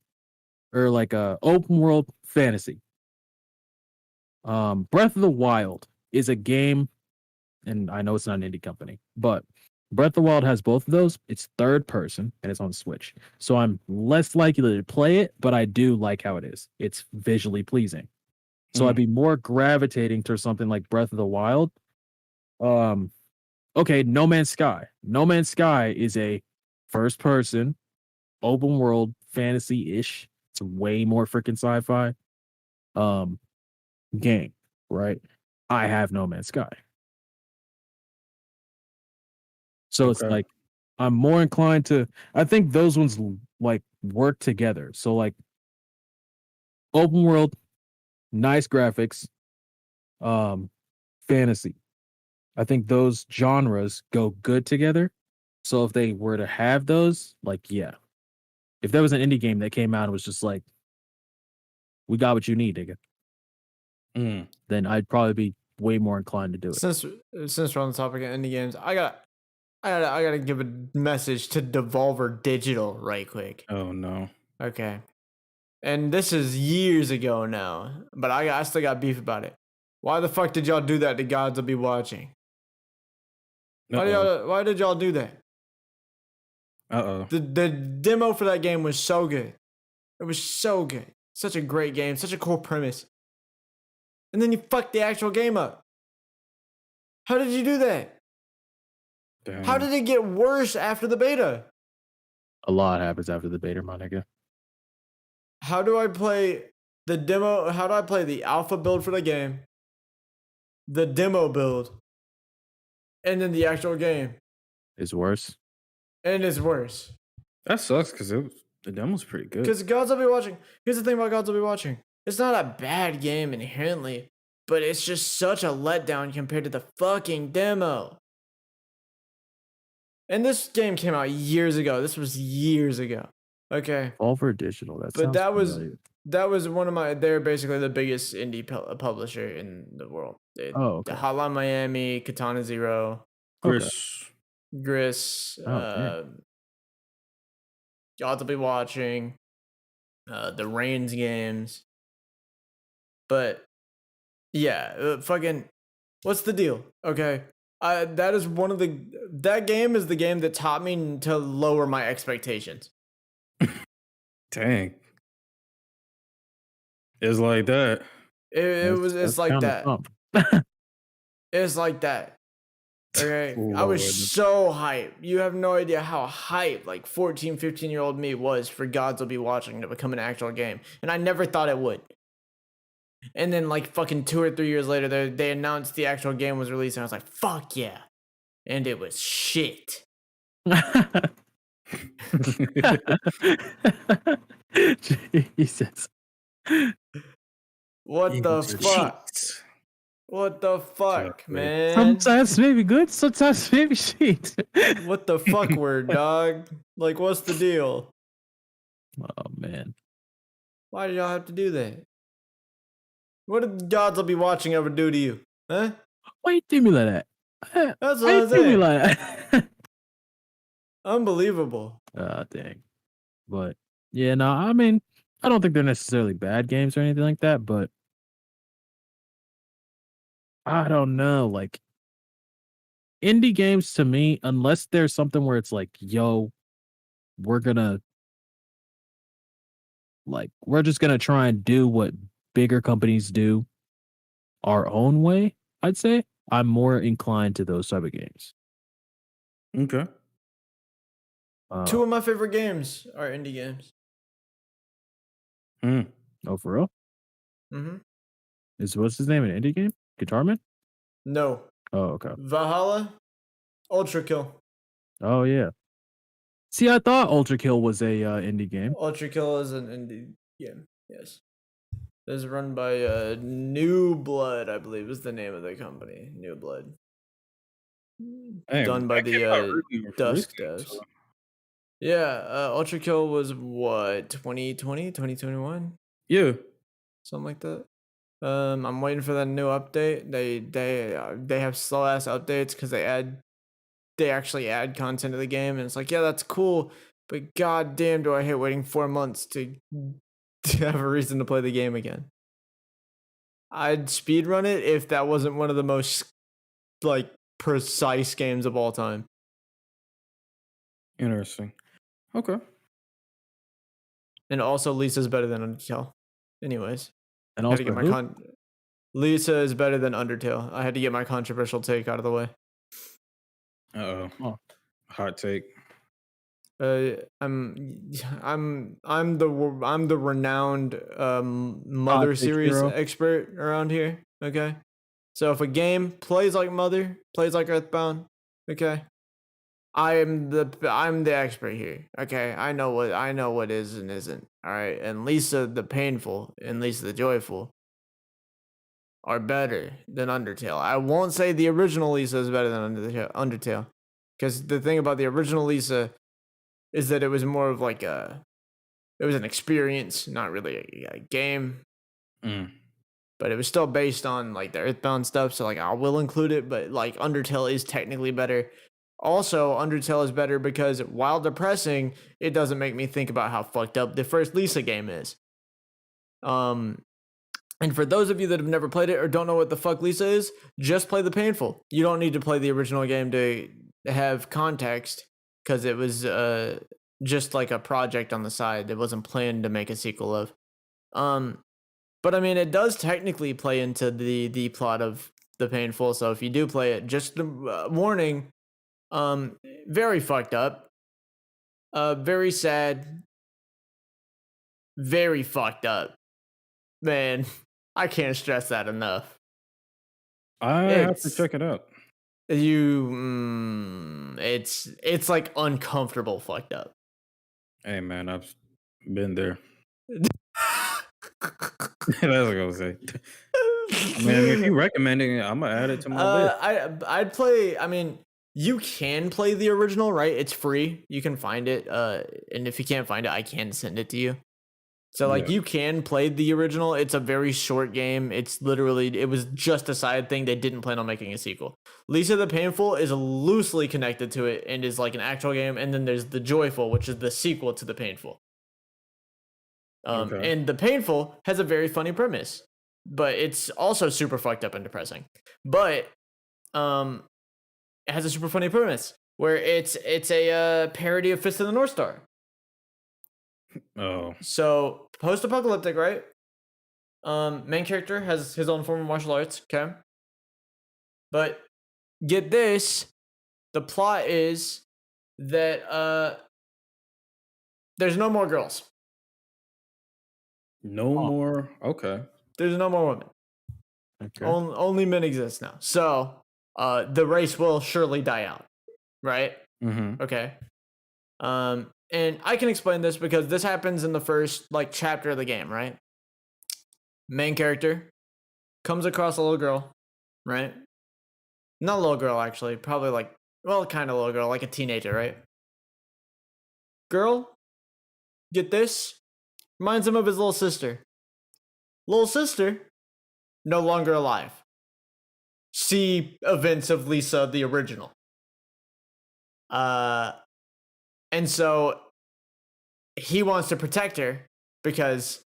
or like open world fantasy. Breath of the Wild is a game, and I know it's not an indie company, but Breath of the Wild has both of those. It's third person and it's on Switch. So I'm less likely to play it, but I do like how it is. It's visually pleasing. So I'd Mm. be more gravitating to something like Breath of the Wild. Um, okay, No Man's Sky. No Man's Sky is a first person, open world, fantasy-ish. It's way more freaking sci-fi um game, right? I have No Man's Sky. So it's Okay. like I'm more inclined to I think those ones like work together. So like open world, nice graphics, um, fantasy. I think those genres go good together. So if they were to have those, like yeah. If there was an indie game that came out and was just like, we got what you need, nigga, Mm. then I'd probably be way more inclined to do it. Since we're on the topic of indie games, I gotta give a message to Devolver Digital right quick. Oh no. Okay, and this is years ago now, but I still got beef about it. Why the fuck did y'all do that to Gods Will Be Watching? Uh-oh. Why did y'all do that? Uh-oh. The demo for that game was so good. It was so good. Such a great game, such a cool premise. And then you fucked the actual game up. How did you do that? How Damn. did it get worse after the beta? A lot happens after the beta, my nigga. How do I play the demo? How do I play the alpha build for the game, the demo build, and then the actual game? It's worse. And it's worse. That sucks because the demo's pretty good. Because Gods Will Be Watching. Here's the thing about Gods Will Be Watching. It's not a bad game inherently, but it's just such a letdown compared to the fucking demo. And this game came out years ago. This was years ago. Okay. Over digital. That But sounds familiar. that was one of my. They're basically the biggest indie publisher in the world. Oh, okay. Hotline Miami, Katana Zero, Okay. Chris. Gris, Oh, damn. Gods Will Be Watching. the Reigns games. But yeah, fucking, what's the deal? Okay, that is one of that game is the game that taught me to lower my expectations. Dang. It's like that. It's like kinda that. something. It's like that. Okay, I Lord. was so hyped. You have no idea how hyped like 14, 15-year-old me was for Gods Will Be Watching to become an actual game. And I never thought it would. And then like fucking 2 or 3 years later, they announced the actual game was released, and I was like, fuck yeah. And it was shit. Jesus. What the Into fuck? cheats. What the fuck, Exactly. man? Sometimes maybe good, sometimes maybe shit. What the fuck word, dog? Like, what's the deal? Oh man. Why did y'all have to do that? What did Gods Will Be Watching ever do to you? Huh? Why you do me like that? That's what Why I'm you do me saying. like that? Unbelievable. Dang. But yeah, no, I mean, I don't think they're necessarily bad games or anything like that, but I don't know. Like indie games to me, unless there's something where it's like, yo, we're just gonna try and do what bigger companies do our own way, I'd say I'm more inclined to those type of games. Okay. Two of my favorite games are indie games. Oh, for real? Mm-hmm. What's his name? An indie game? Guitar Man? No. Oh, okay. Valhalla, Ultra Kill. Oh yeah. See, I thought Ultra Kill was a indie game. Ultra Kill is an indie game. Yes. It is run by New Blood, I believe is the name of the company. New Blood. Hey, Done by that came out the really Dusk recent, devs. so- Yeah, Ultra Kill was what, 2020, 2021? Yeah. Something like that. I'm waiting for that new update. They have slow ass updates because they actually add content to the game, and it's like, yeah, that's cool, but god damn, do I hate waiting 4 months to have a reason to play the game again. I'd speedrun it if that wasn't one of the most like precise games of all time. Interesting. Okay. And also, Lisa's better than Undertale. Anyways, And I had also, to get my Lisa is better than Undertale. I had to get my controversial take out of the way. Uh-oh. Oh. Hot take. I'm the renowned Mother Take series hero. expert around here. Okay, so if a game plays like Mother, plays like Earthbound, okay, I'm the expert here. Okay, I know what is and isn't. All right, and Lisa the Painful and Lisa the Joyful are better than Undertale. I won't say the original Lisa is better than Undertale, because the thing about the original Lisa is that it was more of like it was an experience, not really a game, but it was still based on like the Earthbound stuff. So like I will include it, but like Undertale is technically better. Also, Undertale is better because while depressing, it doesn't make me think about how fucked up the first Lisa game is. And for those of you that have never played it or don't know what the fuck Lisa is, just play the Painful. You don't need to play the original game to have context, because it was just like a project on the side that wasn't planned to make a sequel of. But I mean, it does technically play into the plot of the Painful. So if you do play it, just warning, very fucked up, very sad, very fucked up. Man, I can't stress that enough. I have to check it out. It's like uncomfortable fucked up. Hey man, I've been there. That's what I was gonna say. I mean, if you're recommending it, I'm gonna add it to my list. I'd play. I mean, you can play the original, right? It's free. You can find it. And if you can't find it, I can send it to you. So like, Yeah. you can play the original. It's a very short game. It's literally, it was just a side thing. They didn't plan on making a sequel. Lisa the Painful is loosely connected to it and is like an actual game. And then there's the Joyful, which is the sequel to the Painful. Okay. And the painful has a very funny premise, but it's also super fucked up and depressing. But it has a super funny premise where it's a parody of Fist of the North Star. Oh. So post-apocalyptic, right? Main character has his own form of martial arts, okay? But get this, the plot is that there's no more girls. No more. Okay. There's no more women. Okay. Only men exist now. So the race will surely die out, right? Mm-hmm. Okay. And I can explain this because this happens in the first like chapter of the game, right? Main character comes across a little girl, right? Not a little girl, actually. Probably like, well, kind of little girl, like a teenager, right? Girl, get this, reminds him of his little sister. Little sister, no longer alive. See events of Lisa, the original. And so he wants to protect her because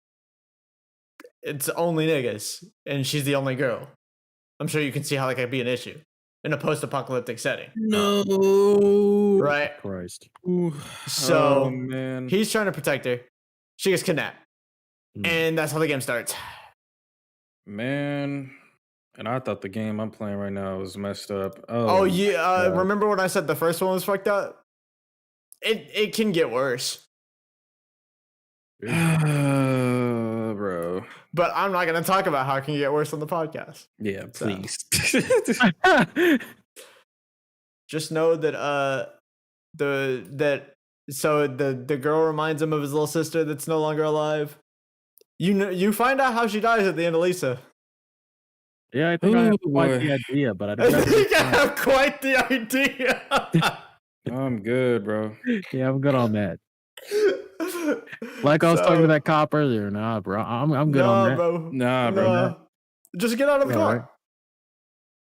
it's only niggas and she's the only girl. I'm sure you can see how that could be an issue in a post-apocalyptic setting. No. Right? Christ. Ooh. So Oh, man. he's trying to protect her. She gets kidnapped. And that's how the game starts. Man. And I thought the game I'm playing right now was messed up. Oh, yeah. God. Remember when I said the first one was fucked up? It can get worse. Bro. But I'm not going to talk about how it can get worse on the podcast. Yeah, So. please. Just know that the girl reminds him of his little sister that's no longer alive. You find out how she dies at the end of Lisa. Yeah, I think I have Ooh, quite boy. the idea, but I I don't think I have quite the idea. I'm good, bro. Yeah, I'm good on that. Like I was talking to that cop earlier. Nah, bro, I'm good on that. Bro. Nah, bro. Nah. Just get out of the All car. right.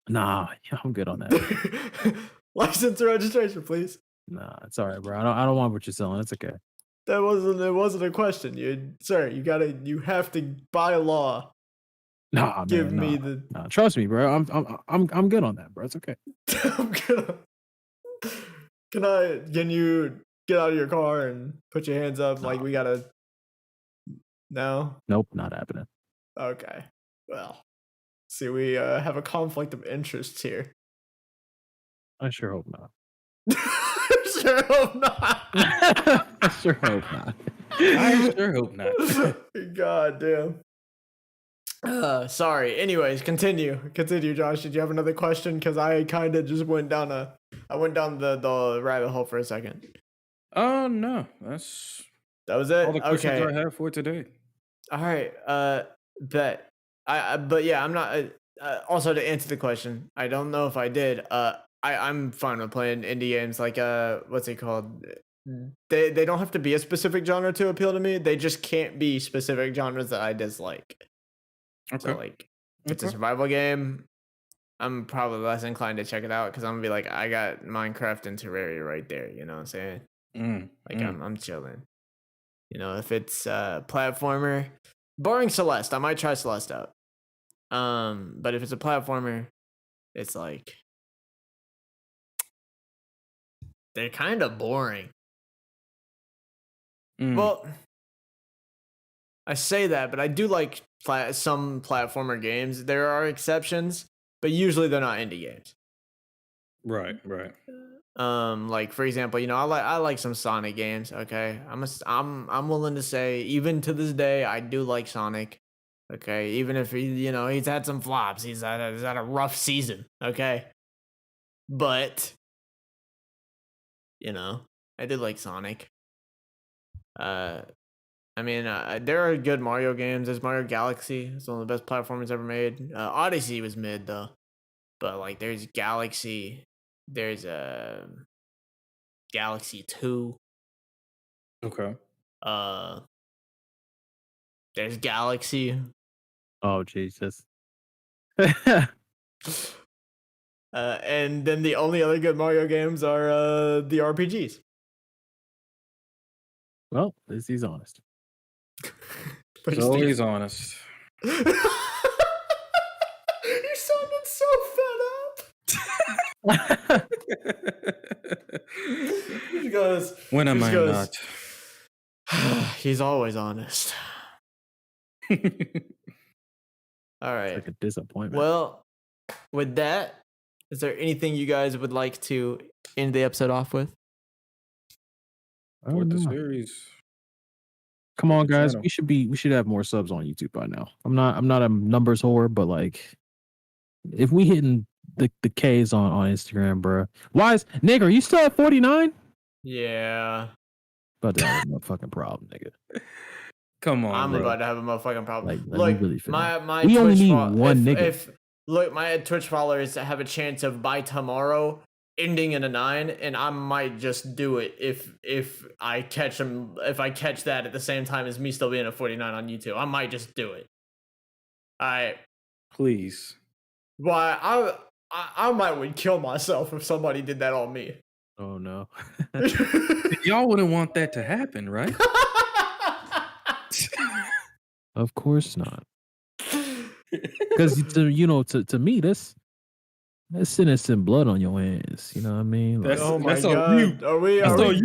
Nah, yeah, I'm good on that. License and registration, please. Nah, it's all right, bro. I don't want what you're selling. It's okay. It wasn't a question. You have to by law Nah, give man, me nah. the Nah, trust me, bro. I'm good on that, bro. It's okay. I'm gonna. Can you get out of your car and put your hands up? Like we gotta. No. Nope, not happening. Okay. Well, see, we have a conflict of interest here. I sure hope not. Sure hope not. I sure hope not. I sure hope not. God damn. Sorry. Anyways, continue, Josh. Did you have another question? Because I kind of just went down the rabbit hole for a second. Oh, no. That's That was it. all the questions Okay. I have for today. All right. Bet. But yeah, I'm not. Also, to answer the question, I don't know if I did. I'm fine with playing indie games like what's it called? They don't have to be a specific genre to appeal to me. They just can't be specific genres that I dislike. Okay. So like, if it's a survival game, I'm probably less inclined to check it out because I'm gonna be like, I got Minecraft and Terraria right there. You know what I'm saying? Like I'm chilling. You know, if it's platformer, barring Celeste, I might try Celeste out. But if it's a platformer, it's like they're kind of boring. Well, I say that, but I do like some platformer games. There are exceptions, but usually they're not indie games. Right. Like for example, you know, I like some Sonic games. Okay, I'm willing to say, even to this day, I do like Sonic. Okay, even if he's had some flops, he's had a rough season. Okay, but I did like Sonic. I mean, there are good Mario games. There's Mario Galaxy. It's one of the best platformers ever made. Odyssey was mid though, but like there's Galaxy. There's Galaxy 2. Okay. There's Galaxy. Oh Jesus. And then the only other good Mario games are the RPGs. Well, he's honest. He's Thanks, always Steve. honest. You sounded so fed up. He goes. When am he I goes, not? He's always honest. All right. Like a disappointment. Well, with that, is there anything you guys would like to end the episode off with? I don't With the know. series. Come on, the guys. channel. We should have more subs on YouTube by now. I'm not a numbers whore, but like, if we hitting the K's on Instagram, bro. Why is Nick? Are you still at 49? Yeah. But that's no fucking problem, nigga. Come on, I'm bro. about to have a motherfucking problem. Like, we Look, really finna- my we Twitch only need one nigga. Look, my Twitch followers have a chance of by tomorrow ending in a 9, and I might just do it if I catch them. If I catch that at the same time as me still being a 49 on YouTube, I might just do it. Please. Why I might would kill myself if somebody did that on me. Oh no. Y'all wouldn't want that to happen, right? Of course not. Because to me, that's innocent blood on your hands. You know what I mean? Like, That's- Oh my on you. god! Are we? That's Are on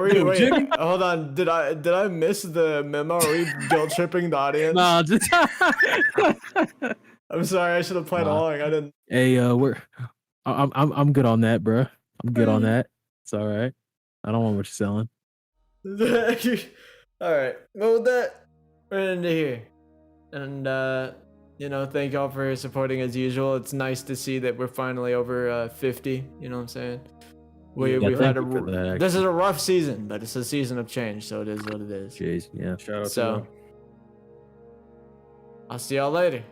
we? you, Wait, Jimmy. hold on. Did I miss the memo? Are we guilt tripping the audience? nah, just I'm sorry. I should have played Nah. along. I didn't. hey, I'm good on that, bro. I'm good on that. It's all right. I don't want what you're selling. All right. Well, with that, we're into here, and thank y'all for supporting as usual. It's nice to see that we're finally over 50. You know what I'm saying? We've thank had you for that, this is actually. a rough season, but it's a season of change, so it is what it is. Jeez, yeah. Shout out So, to y'all. I'll see y'all later.